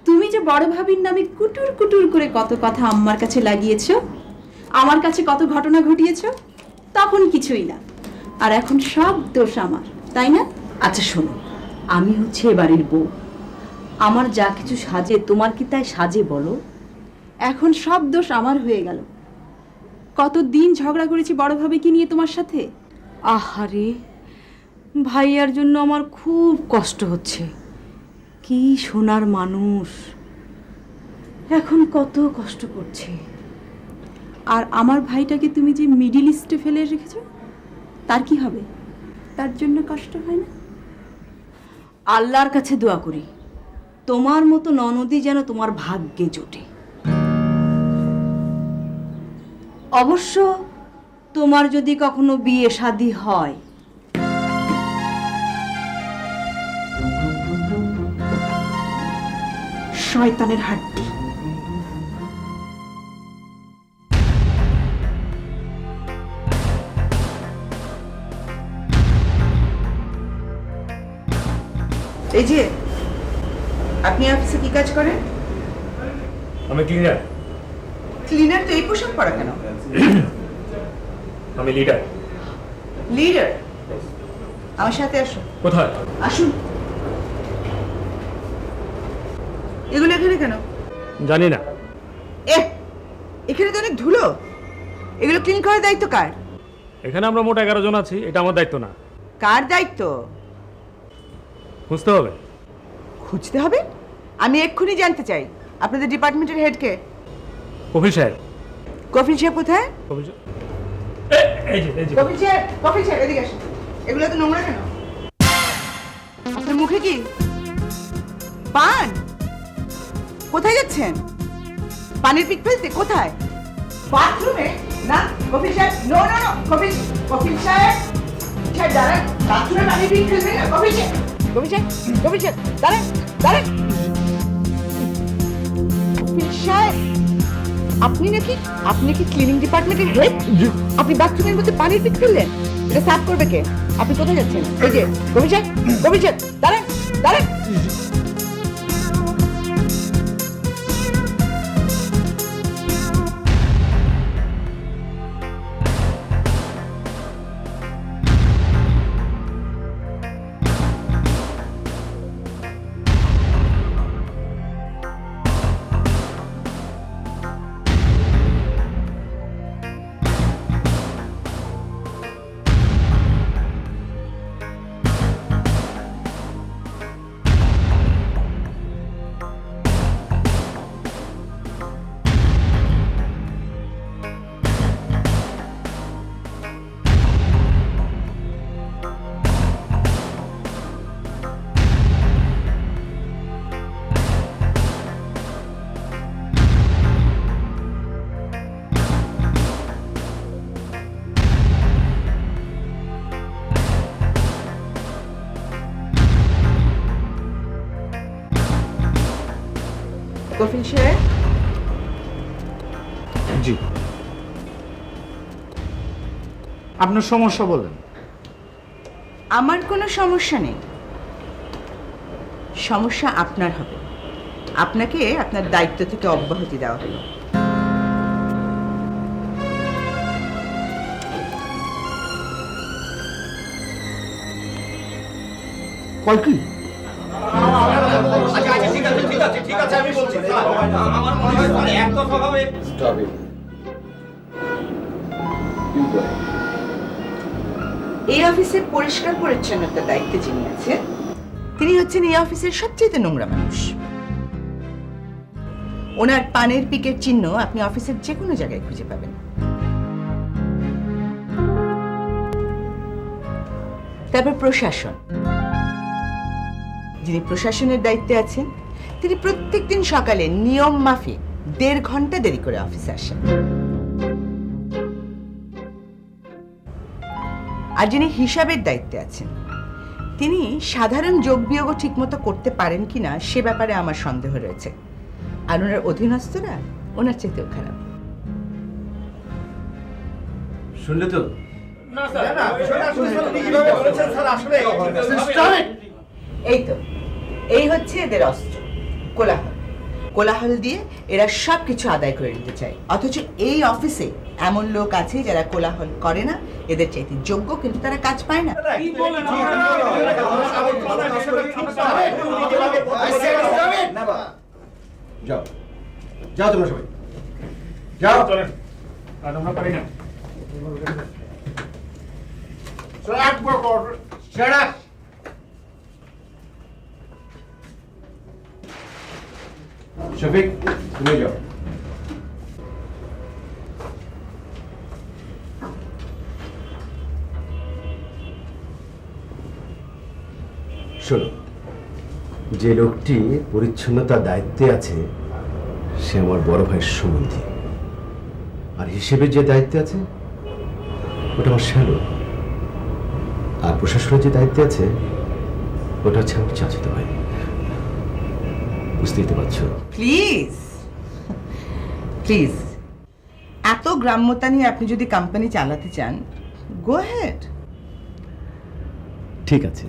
তুমি যে বড় ভাবির নামে কুটুর কুটুর করে কত কথা আম্মার কাছে লাগিয়েছ, আমার কাছে কত ঘটনা ঘটিয়েছ, তখন কিছুই না, আর এখন সব দোষ আমার, তাই না? আচ্ছা শোনো, আমি হচ্ছে এ বাড়ির বউ। আমার যা কিছু সাজে তোমার কি তাই সাজে বলো? এখন সব দোষ আমার হয়ে গেল। কতদিন ঝগড়া করেছি বড় ভাবিকে নিয়ে তোমার সাথে। আহারে, ভাইয়ার জন্য আমার খুব কষ্ট হচ্ছে। কি সোনার মানুষ, এখন কত কষ্ট করছে। আর আমার ভাইটাকে তুমি যে মিডিল ইস্টে ফেলে রেখেছো, তার কি হবে? তার জন্য কষ্ট হয় না? আল্লাহর কাছে দোয়া করি তোমার মতো ননদই যেন তোমার ভাগ্যে জোটে। অবশ্য তোমার যদি কখনো বিয়ে শাদী হয়, শয়তানের হাড্ডি। এই যে, আপনি অফিসে কি কাজ করেন? আমি ক্লিনার। ক্লিনার তো এই পোশাক পরা কেন? আমি লিডার। লিডার? আমার সাথে আসুন। কোথায়? আসুন। এগুলো এখানে কেন? জানি না। এখানে তো অনেক ধুলো। এগুলো ক্লিন করার দায়িত্ব কার? এখানে আমরা মোট 11 জন আছি, এটা আমার দায়িত্ব না। কার দায়িত্ব? বুঝতে হবে। খুঁজতে হবে? আমি এক্ষুনি জানতে চাই আপনাদের ডিপার্টমেন্টের হেড কে? কফিল সাহেব। কফিল সাহেব কোথায়? কফিল সাহেব এই যে কফিল সাহেব এদিকে আসুন। এগুলো তো নোংরা কেন? আপনার মুখে কি পান? কোথায় যাচ্ছেন? পানির পিক ফেলতে? কোথায়? বাথরুমে? না কফিল সাহেব, নো নো নো, কফিল সাহেব দাঁড়ান। বাথরুমে পানির পিক ফেলবে না কফিল সাহেব। কফিল সাহেব দাঁড়ান দাঁড়ান। কফিল সাহেব, আপনি নাকি ক্লিনিং ডিপার্টমেন্টের হেড? আপনি বাথরুমের মধ্যে পানির পিক ফেললেন? এটা সাফ করবে কে? আপনি কোথায় যাচ্ছেন? এই যে কফিল সাহেব দাঁড়ান দাঁড়ান। কফিল সাহেব, জি, আপনার সমস্যা বলেন। আমার কোনো সমস্যা নেই, সমস্যা আপনার হবে। আপনাকে আপনার দায়িত্ব থেকে অব্যাহতি দেওয়া হলো। কলকি এই অফিসে পরিষ্কার পরিচ্ছন্নতার দায়িত্বে যিনি আছেন তিনি হচ্ছেন এই অফিসের সবচেয়ে নোংরা মানুষ। ওনার পানের পিকের চিহ্ন আপনি অফিসের যে কোনো জায়গায় খুঁজে পাবেন। তারপর প্রশাসন, যিনি প্রশাসনের দায়িত্বে আছেন তিনি প্রত্যেকদিন সকালে নিয়ম মাফিক 1.5 ঘন্টা দেরি করে অফিসে আসেন। আর যিনি হিসাবের দায়িত্বে আছেন তিনি সাধারণ যোগ বিয়োগও ঠিকমতো করতে পারেন কিনা সে ব্যাপারে আমার সন্দেহ রয়েছে। আর ওনার অধীনস্থরা ওনার চেয়েতেও খারাপ। শুনলে তো? এই তো, এই হচ্ছে এদের অস্ত্র, কোলাহল। কোলাহল দিয়ে এরা সবকিছু আদায় করে নিতে চায়, অথচ এই অফিসে এমন লোক আছে যারা কোলাহল করে না, এদের চাইতে যোগ্য, কিন্তু তারা কাজ পায় না। যাও যাও তোমরা সবাই যাও। চলেন, আর আমরা পারি না। শফিক, তুমি যাও। শোনো, যে লোকটি পরিচ্ছন্নতার দায়িত্বে আছে সে আমার বড় ভাইয়ের সম্বন্ধী, আর হিসেবে যে দায়িত্বে আছে ওটা আমার শ্যালো, আর প্রশাসনের যে দায়িত্বে আছে ওটা হচ্ছে আমার চাচাতো ভাই। বুঝতেই তো পারছো। প্লিজ প্লিজ, এত গ্রাম্যতা নিয়ে আপনি যদি কোম্পানি চালাতে চান, গো হেড। ঠিক আছে,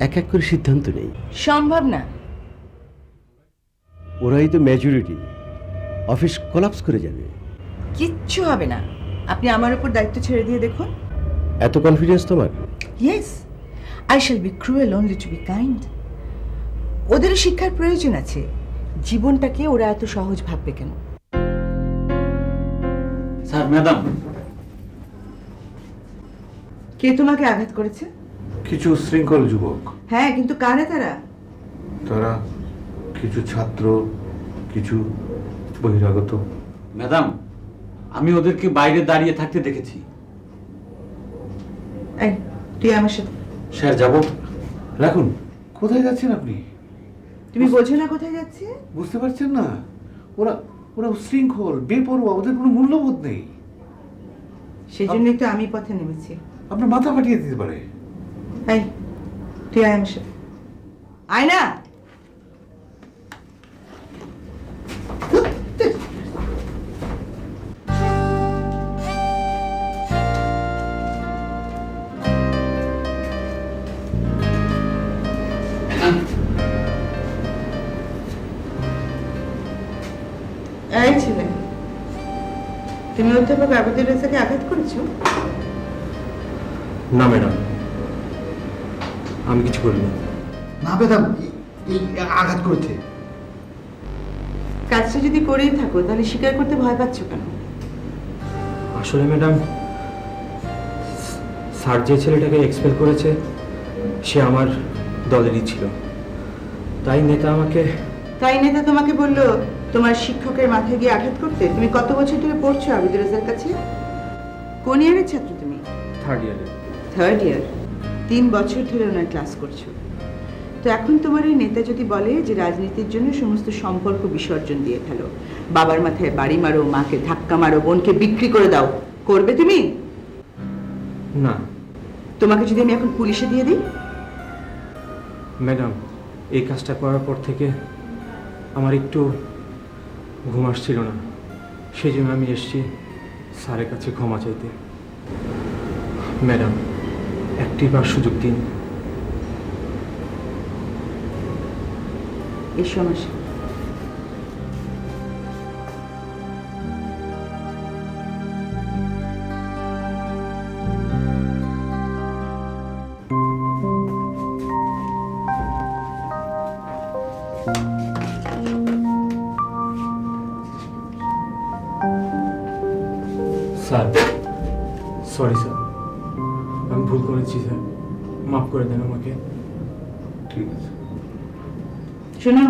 এক এক করে সিদ্ধান্ত নেই। সম্ভব না। ওরাই তো মেজরিটি, অফিস কোলাপস করে যাবে। কিচ্ছু হবে না, আপনি আমার উপর দায়িত্ব ছেড়ে দিয়ে দেখুন। এত কনফিডেন্স তোমার? Yes, I shall be cruel only to be kind. ওদেরও শিক্ষার প্রয়োজন আছে, জীবনটাকে ওরা এত সহজ ভাববে কেন? Sir, madam. কে তোমাকে আঘাত করেছে? কিছু শৃঙ্খল যুবক, হ্যাঁ, কিন্তু কারা তারা? তারা কিছু ছাত্র, কিছু বহিরাগত। ম্যাডাম, আমি ওদেরকে বাইরে দাঁড়িয়ে থাকতে দেখেছি। এই, তুই আমার সাথে। স্যার, যাব? রাখুন। কোথায় যাচ্ছেন আপনি? তুমি বোঝো না কোথায় যাচ্ছে? বুঝতে পারছেন না? ওরা ওরা উশৃঙ্খল, বেপরোয়া, ওদের কোনো মূল্যবোধ নেই। সেই জন্যই তো আমি পথে নেমেছি। আপনার মাথা ফাটিয়ে দিতে পারে। এই, তুই আয় আমার সাথে। আয় না। এই ছেলে, তুমি অধ্যাপক আবুদুর রেজাকে আঘাত করেছো? না ম্যাডাম, আমি কিছু করিনি। না ম্যাডাম, এই আঘাত করেছে। কাজটা যদি করেই থাকো তাহলে স্বীকার করতে ভয় পাচ্ছ কেন? আসলে ম্যাডাম, স্যার যে ছেলেটাকে এক্সপেল করেছে সে আমার দলেরই ছিল, তাই নেতা আমাকে। তাই নেতা তোমাকে বললো তোমার শিক্ষকের মাথায় গিয়ে আঘাত করতে? তুমি কত বছর ধরে পড়ছো আবুদুর রেজার কাছে? কোন ইয়ারের ছাত্র তুমি? থার্ড ইয়ারে। Third year. 3 বছর ধরে ওনার ক্লাস করছো। তো এখন তোমার এই নেতা যদি বলে যে রাজনীতির জন্য সমস্ত সম্পর্ক বিসর্জন দিয়ে ফেলো, বাবার মাথায় বাড়ি মারো, মাকে ধাক্কা মারো, বোনকে বিক্রি করে দাও, করবে তুমি? না তোমাকে যদি আমি এখন পুলিশে দিয়ে দিই? ম্যাডাম, এই কাজটা করার পর থেকে আমার একটু ঘুম আসছিল না, সেই জন্য আমি এসেছি স্যারের কাছে ক্ষমা চাইতে। ম্যাডাম, একটিবার সুযোগ দিন। এসো আমার সাথে। স্যার, সরি স্যার, আমি ভুল করেছি স্যার, মাফ করে দেন আমাকে। ঠিক আছে। শোনো,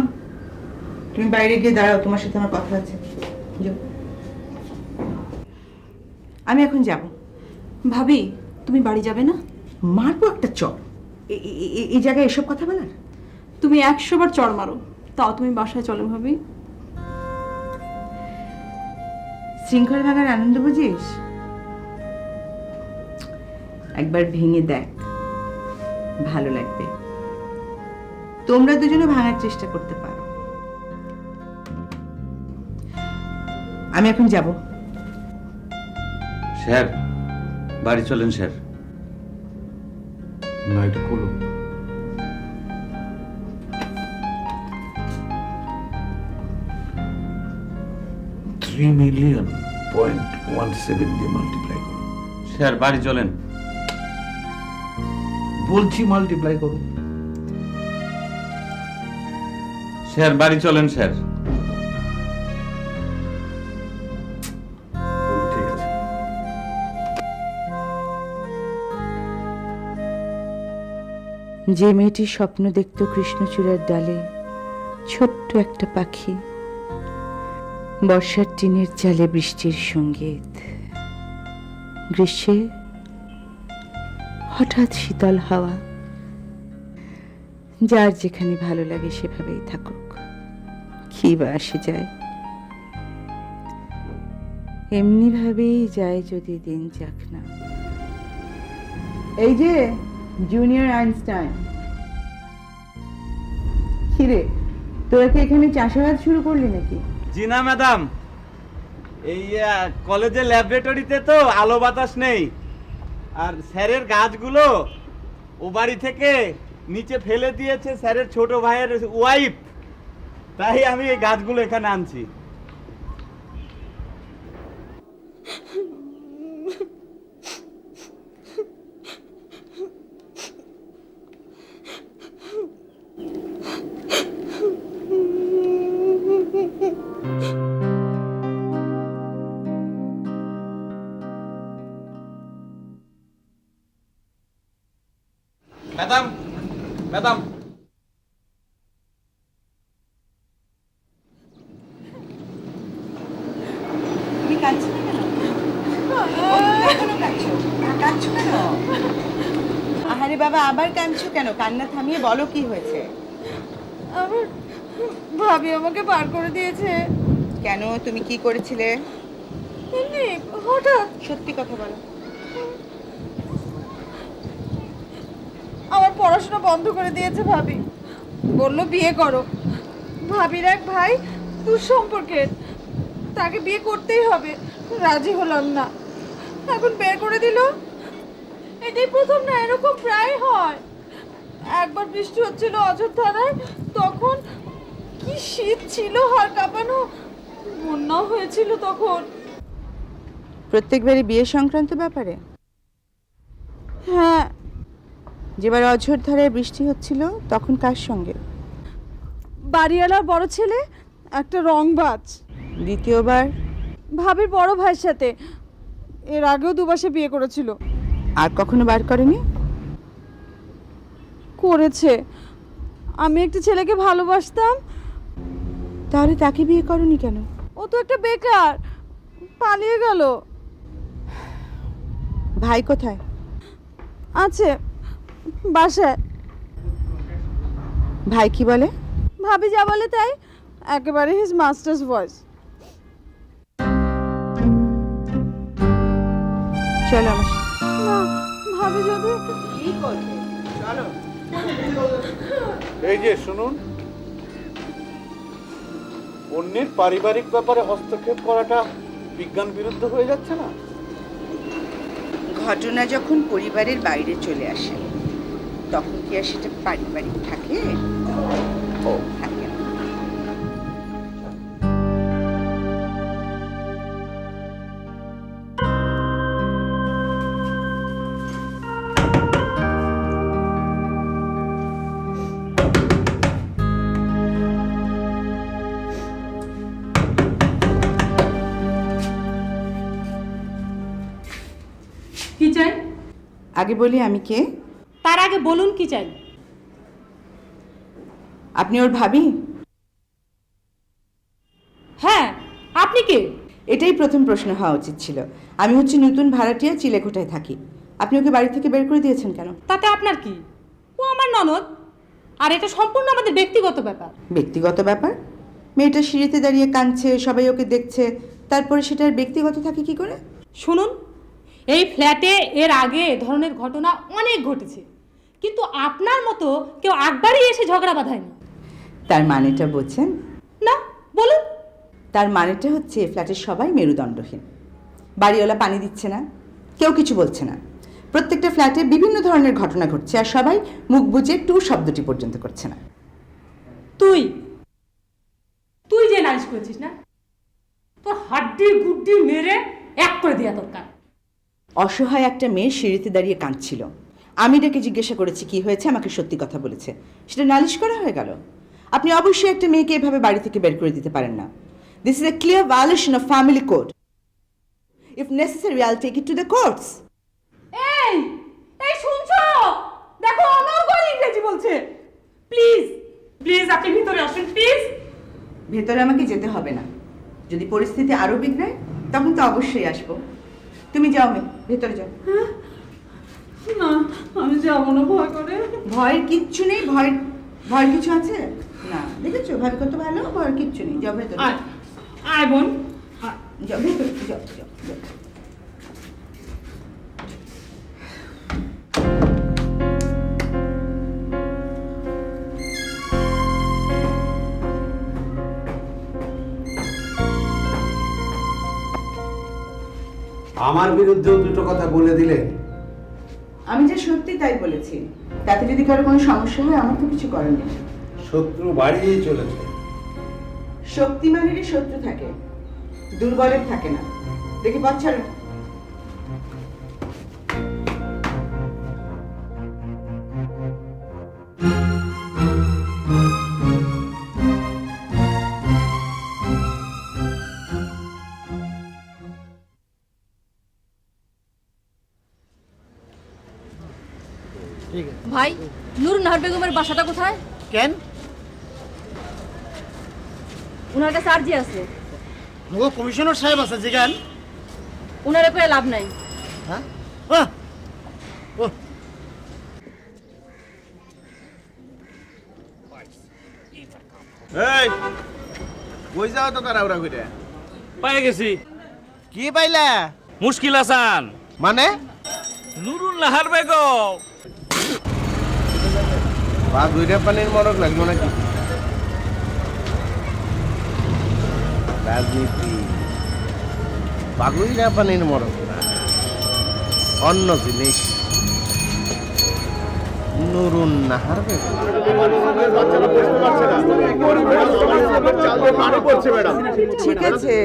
তুমি বাইরে গিয়ে দাঁড়াও, তোমার সাথে আমার কথা আছে। যাও। আমি এখন যাব। ভাবি, তুমি বাড়ি যাবে না? মারবো একটা চর। এই জায়গায় এসব কথা বলার? তুমি 100 বার চড় মারো, তাও তুমি বাসায় চলো ভাবি। শৃঙ্খল ভাঙার আনন্দ বুঝিস? একবার ভেঙে দেখ, ভালো লাগবে। তোমরা দুজনে ভাঙার চেষ্টা করতে পারো। আমি এখন যাব। স্যার, বাড়ি চলেন স্যার। না, এটা করো। $3,000,000.17 দিয়ে মাল্টিপ্লাই করো। স্যার, বাড়ি চলেন। বলছি মাল্টিপ্লাই করো। স্যার, বাড়ি চলেন স্যার। ঠিক আছে। যে মেয়েটি স্বপ্ন দেখত কৃষ্ণচূড়ার ডালে, ছোট্ট একটা পাখি, বর্ষার টিনের চালে বৃষ্টির সঙ্গীত, গ্রীষ্মে হঠাৎ শীতল হাওয়া, যার যেখানে ভালো লাগে সেভাবেই থাকুক, কি বা আসে যায়। এমনি ভাবেই যায় যদি দিন যাক না। এই যে জুনিয়র আইনস্টাইন, কিরে তোরা কি এখানে চাষাবাদ শুরু করলি নাকি? জি না ম্যাডাম, এই কলেজের ল্যাবরেটরিতে তো আলো বাতাস নেই, আর স্যারের গাছগুলো ও বাড়ি থেকে নিচে ফেলে দিয়েছে স্যারের ছোট ভাইয়ের ওয়াইফ, তাই আমি এই গাছগুলো এখানে আনছি। ম্যাডাম, ম্যাডাম, তুমি কাঁদছো না কেন? এখনো কাঁদছো? কাঁদছো কেন? আহারে বাবা, আবার কাঁদছো কেন? কান্না থামিয়ে বলো কি হয়েছে। আমার ভাবি আমাকে বার করে দিয়েছে। কেন, তুমি কি করেছিলে? এমনি হঠাৎ সত্যি কথা বলো। আমার পড়াশোনা বন্ধ করে দিয়েছে ভাবি, বললো বিয়ে করো। ভাবির এক ভাই দুঃসম্পর্কের, তাকে বিয়ে করতেই হবে, রাজি হলাম না, এখন বের করে দিল। এটাই প্রথম না, এরকম প্রায় হয়। একবার বৃষ্টি হচ্ছিল অযোধ্যায়, তখন কি শীত ছিল, হাড় কাঁপানো, বন্যাও হয়েছিল তখন। প্রত্যেকবারই বিয়ে সংক্রান্ত ব্যাপারে? হ্যাঁ, যেবার অযোধ্যায় বৃষ্টি হচ্ছিল তখন কার সঙ্গে? বাড়িওয়ালার বড় ছেলে, একটা রংবাজ। দ্বিতীয়বার? ভাবির বড় ভাইয়ের সাথে, এর আগেও দুবার সে বিয়ে করেছিল। আর কখনো বার করেনি? করেছে। আমি একটা ছেলেকে ভালোবাসতাম। তাহলে তাকে বিয়ে করনি কেন? ও তো একটা বেকার, পালিয়ে গেল। ভাই কোথায়? আছে বাসায়। ভাই কি বলে? ভাবি যা বলে তাই, একেবারে হিজ মাস্টার্স ভয়েস। চলো আমার সাথে। না, ভাবি যদি কি করবে? চলো। এই যে শুনুন, অন্যের পারিবারিক ব্যাপারে হস্তক্ষেপ করাটা বিজ্ঞান বিরুদ্ধ হয়ে যাচ্ছে না? ঘটনা যখন পরিবারের বাইরে চলে আসে তখন কি আর সেটা পারিবারিক থাকে? ও থাকে না। কি চাই? আগে বলি আমি কে? তার আগে বলুন কি চাই। আপনি ওর ভাবি? হ্যাঁ, আপনি কে? এটাই প্রথম প্রশ্ন হওয়া উচিত ছিল। আমি হচ্ছে নতুন ভাড়াটিয়া, চিলেকোঠায় থাকি। আপনি ওকে বাড়ি থেকে বের করে দিয়েছেন কেন? তাতে আপনার কি? ও আমার ননদ, আর এটা সম্পূর্ণ আমাদের ব্যক্তিগত ব্যাপার। ব্যক্তিগত ব্যাপার? মেয়েটা সিঁড়িতে দাঁড়িয়ে কাঁদছে, সবাই ওকে দেখছে, তারপরে সেটা আর ব্যক্তিগত থাকে কি করে? শুনুন, এই ফ্ল্যাটে এর আগে এ ধরনের ঘটনা অনেক ঘটেছে, কিন্তু আপনার মতো কেউ একবারই এসে ঝগড়া বাঁধায়নি। তার মানেটা বোঝেন? না, বলুন। তার মানেটা হচ্ছে ফ্ল্যাটের সবাই মেরুদণ্ডহীন। বাড়িওয়ালা পানি দিচ্ছে না, কেউ কিছু বলছে না। প্রত্যেকটা ফ্ল্যাটে বিভিন্ন ধরনের ঘটনা ঘটছে, আর সবাই মুখ বুজে টু শব্দটি পর্যন্ত করছে না। তুই তুই যে নালিশ করেছিস না, তোর হাড্ডি গুড্ডি মেরে এক করে দেয়া দরকার। অসহায় একটা মেয়ে সিঁড়িতে দাঁড়িয়ে কাঁদছিল, আমি ডেকে জিজ্ঞাসা করেছি কি হয়েছে, আমাকে সত্যি কথা বলেছে, সেটা নালিশ করা হয়ে গেল? আপনি অবশ্যই একটা মেয়েকে এভাবে বাড়ি থেকে বের করে দিতে পারেন না। This is a clear violation of family code. If necessary I'll take it to the courts. এই এই শুনছো? দেখো অনর্গল ইংরেজি বলছে। প্লিজ প্লিজ আপনি ভিতরে আসুন প্লিজ। ভেতরে আমাকে যেতে হবে না, যদি পরিস্থিতি আরো বিগড়ায় তখন তো অবশ্যই আসবো। তুমি যাও মেয়ে, ভেতরে যাও। না, আমি যাবো না, ভয় করে। ভয়ের কিচ্ছু নেই। ভয় কিছু আছে না, দেখেছো ভাবি কত ভালো, ভয়ের কিচ্ছু নেই। যাও ভেতরে, আয় বোন, যাও ভেতরে, যাও যাও যাও। আমার বিরুদ্ধেও দুটো কথা বলে দিলেন। আমি যে সত্যি তাই বলেছি, তাতে যদি কারো কোনো সমস্যা হয় আমার তো কিছু করার নেই। শত্রু বাড়িয়েই চলেছে। শক্তিমানেরই শত্রু থাকে, দুর্বলের থাকে না। দেখি পথ ছাড়ো। ভাই, নুরুন নাহার বেগমের বাসাটা কোথায়? কেন? ওনার কাছে আর্জি আছে। ও কমিশনার সাহেব আছে জিগান। ওনারে কয়ে লাভ নাই। হ্যাঁ? ও এই কই যাও তো তাড়াহুড়া কইরা? পাই গেছি। কি পাইলা? মুশকিল আসান মানে? নুরুল নাহার বেগম। বা দুইটা পানির মরক লাগলো নাকি? রাজনীতি বাগুইরা পানির মরক না, অন্য জিনিস। নুরুন নাহার বেগম। ঠিক আছে,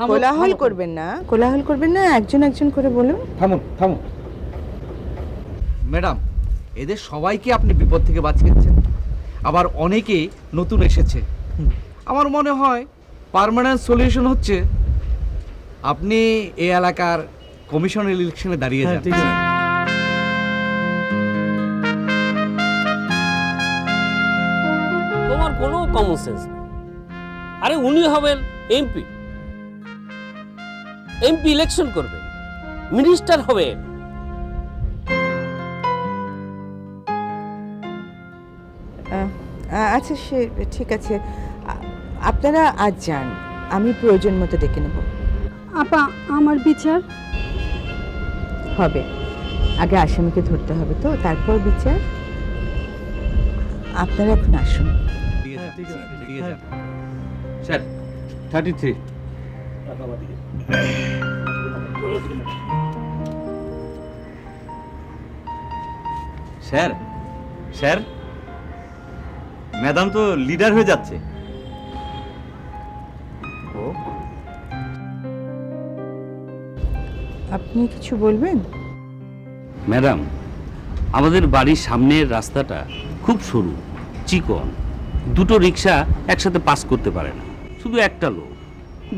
কোলাহল করবেন না, কোলাহল করবেন না, একজন একজন করে বলুন। থামুন থামুন। ম্যাডাম, এদের সবাইকে আপনি বিপদ থেকে বাঁচিয়েছেন, আবার অনেকেই নতুন এসেছে। আমার মনে হয় পার্মানেন্ট সলিউশন হচ্ছে আপনি এই এলাকার কমিশনের ইলেকশনে দাঁড়িয়ে যান। তোমার কোনো কমন সেন্স নেই। আরে উনি হবেন এমপি, এমপি ইলেকশন করবেন, মিনিস্টার হবেন। আচ্ছা সে ঠিক আছে, আপনারা আজ যান, আমি প্রয়োজন মতো ডেকে নেব। আপা, আমার বিচার হবে, আগে আসামিকে ধরতে হবে তো, তারপর বিচার। আপনারা এখন আসুন। স্যার 33। স্যার স্যার ম্যাডাম তো লিডার হয়ে যাচ্ছে। আপনি কিছু বলবেন? ম্যাডাম, আমাদের বাড়ির সামনের রাস্তাটা খুব সরু, চিকন, দুটো রিক্সা একসাথে পাস করতে পারে না, শুধু একটা লোক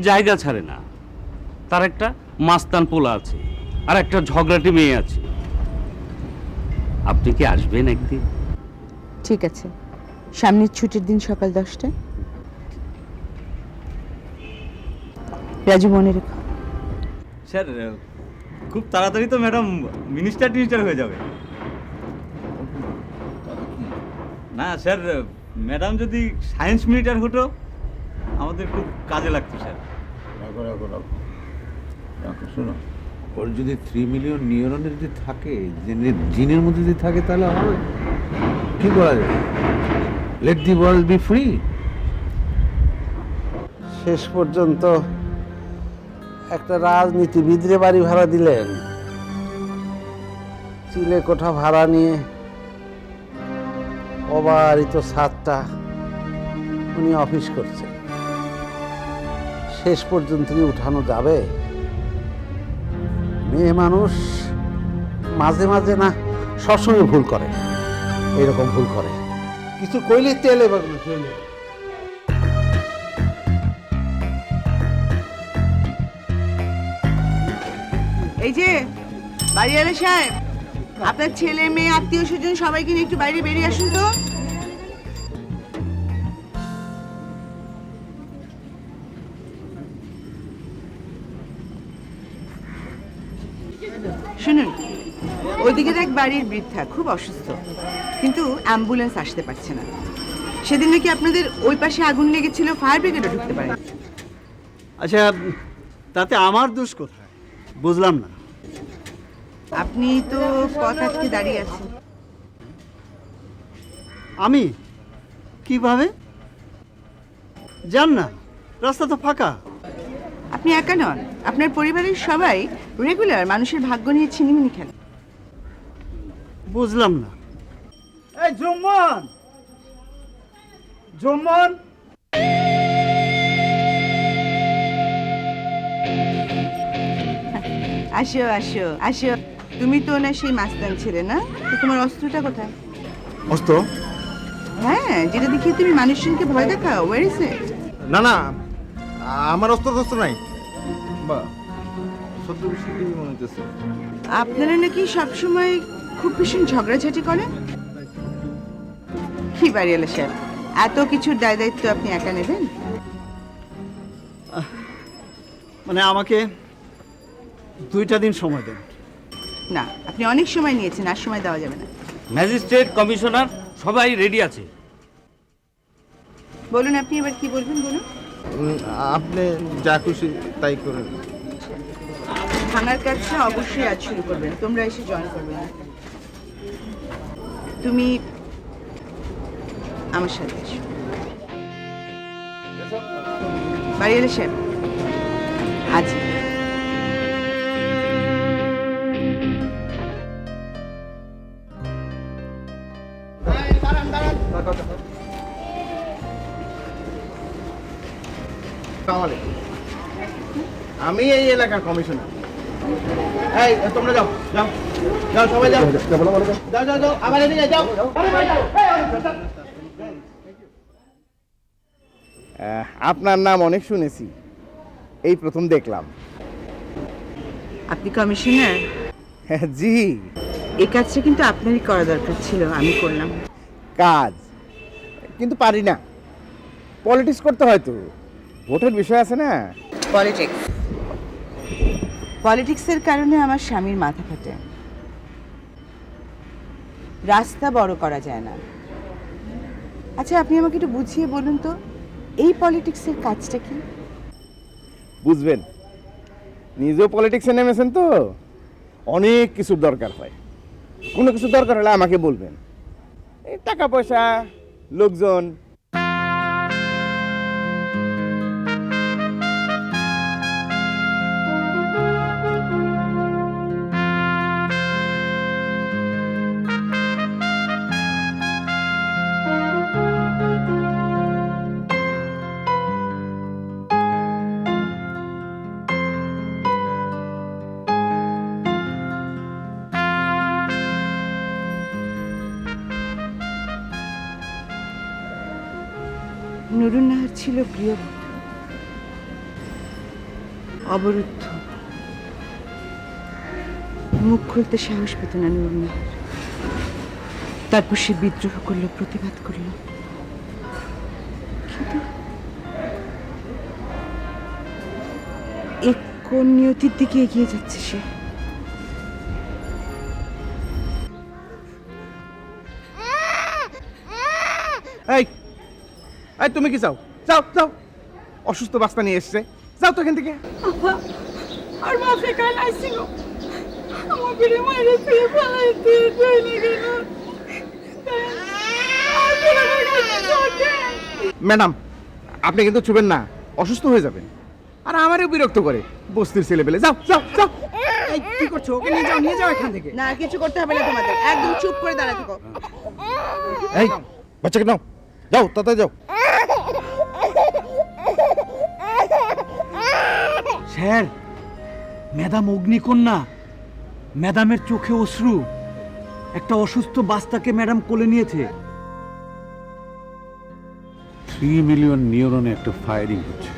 জায়গা ছাড়ে না। তার একটা মাস্তান পোলা আছে আর একটা ঝগড়াটে মেয়ে আছে। আপনি কি আসবেন একদিন? ঠিক আছে, সামনের ছুটির দিন সকাল 10টায়। রাজু, মনে রেখো। স্যার খুব তাড়াতাড়ি তো ম্যাডাম মিনিস্টার টিনিস্টার হয়ে যাবে। না স্যার, ম্যাডাম যদি সায়েন্স মিনিস্টার হতো আমাদের খুব কাজে লাগতো স্যার। শোনো, ওর যদি 3 মিলিয়ন নিউরনের যদি থাকে, জিনের মধ্যে যদি থাকে, তাহলে হবে কি করা যায়? Late the world be free. শেষ পর্যন্ত একটা রাজনীতিবিদরে বাড়ি ভাড়া দিলেন, চিলে কোঠা ভাড়া নিয়ে অবারিত ছাদটা উনি অফিস করছেন। শেষ পর্যন্ত কি উঠানো যাবে? মেয়ে মানুষ মাঝে মাঝে না, সবসময় ভুল করে, এরকম ভুল করে, কিছু কইলে তেলে বাগলো চলে। এই যে বাড়িওয়ালা সাহেব, আপনার ছেলে মেয়ে আত্মীয় স্বজন সবাইকে নিয়ে একটু বাইরে বেরিয়ে আসুন তো। শুনুন, ওইদিকে এক বাড়ির বৃদ্ধা খুব অসুস্থ, কিন্তু অ্যাম্বুলেন্স আসতে পারছে না। সেদিন নাকি আপনাদের ওই পাশে আগুন লেগেছিল, ফায়ার ব্রিগেডও ঢুকতে পারে। আচ্ছা, তাতে আমার দোষ কোথায় বুঝলাম না। আপনি তো পথ আটকে দাঁড়িয়ে আছেন। আমি কিভাবে? যান না, রাস্তা তো ফাঁকা। আপনি একা নন, আপনার পরিবারের সবাই রেগুলার মানুষের ভাগ্য নিয়ে ছিনিমিনি খেলে। বুঝলাম না। এই জুম্মন, জুম্মন, আসো আসো আসো। তুমি তো না সেই মাস্তান ছেলে না? তো তোমার অস্ত্রটা কোথায়? অস্ত্র? হ্যাঁ, যেটা দেখিয়ে তুমি মানুষজনকে ভয় দেখাও। War is it? না না, আমার অস্ত্র নাই। আপনারা নাকি সবসময় খুব ভীষণ ঝগড়াঝাটি করেন। কি বাড়িওয়ালা সাহেব, এত কিছুর দায় দায়িত্ব আপনি একা নেবেন? মানে আমাকে 2টা দিন সময় দেন। না, আপনি অনেক সময় নিয়েছেন, আর সময় দেওয়া যাবে না। ম্যাজিস্ট্রেট, কমিশনার সবাই রেডি আছে। বলুন, আপনি এবার কি বলবেন বলুন। আপনি যা খুশি তাই করেন। থানার কাজটা অবশ্যই আজ শুরু করবেন, তোমরা এসে জয়েন করবে না। তুমি আমার সাথে এসো। বাড়িওয়ালা সাহেব, হাজির। আমি এই এলাকার কমিশনার। এই তোমরা যাও যাও যাও, সবাই যাও যাও যাও যাও, আবার এদিকে যাও। আপনার নাম অনেক শুনেছি, এই প্রথম দেখলাম। আপনি কমিশনার? জি। এই কাজটা কিন্তু আপনারই করা দরকার ছিল, আমি করলাম। কাজ কিন্তু পারি না, পলিটিক্স করতে হয় তো, ভোটের বিষয় আছে না। পলিটিক্স, পলিটিক্সের কারণে আমার স্বামীর মাথা ফাটে। রাস্তা বড় করা যায় না। আচ্ছা, আপনি আমাকে একটু বুঝিয়ে বলুন তো, এই পলিটিক্সের কাজটা কি? বুঝবেন, নিজেও পলিটিক্সে নেমেছেন তো, অনেক কিছুর দরকার হয়। কোনো কিছু দরকার হলে আমাকে বলবেন। এই টাকা পয়সা, লোকজন। নুরুন নাহার ছিল গৃহবধূ, অবরুদ্ধ। মুখ খুলতে সাহস পেত না নুরুন নাহার। তারপর সে বিদ্রোহ করলো, প্রতিবাদ করলো, কিন্তু কোন নিয়তির দিকে এগিয়ে যাচ্ছে সে? এই এই তুমি কি চাও? যাও যাও, অসুস্থ বাচ্চা নিয়ে এসছে, যাও তো এখান থেকে। আর বাপে কাল আইছিল আমার বিড়ি মাইরে ফিরে ফেলাইতে যাইনি কেন? ম্যাডাম, আপনি কিন্তু ছুবেন না, অসুস্থ হয়ে যাবেন। আর আমারও বিরক্ত করে বস্তির ছেলে পেলে। যাও যাও যাও। এই কি করছো? ওকে নিয়ে যাও এখান থেকে। না, কিছু করতে হবে না তোমাদের, একদম চুপ করে দাঁড়াতে থাকো। এই বাচ্চাকে নাও, যাও তাড়াতাড়ি যাও। স্যার, ম্যাডাম অগ্নিকন্যা, ম্যাডামের চোখে অশ্রু। একটা অসুস্থ বাচ্চাকে ম্যাডাম কোলে নিয়েছে। 3 মিলিয়ন নিউরনে একটা ফায়ারিং হচ্ছে,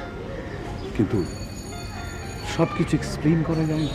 কিন্তু সবকিছু এক্সপ্লেইন করা যায় না।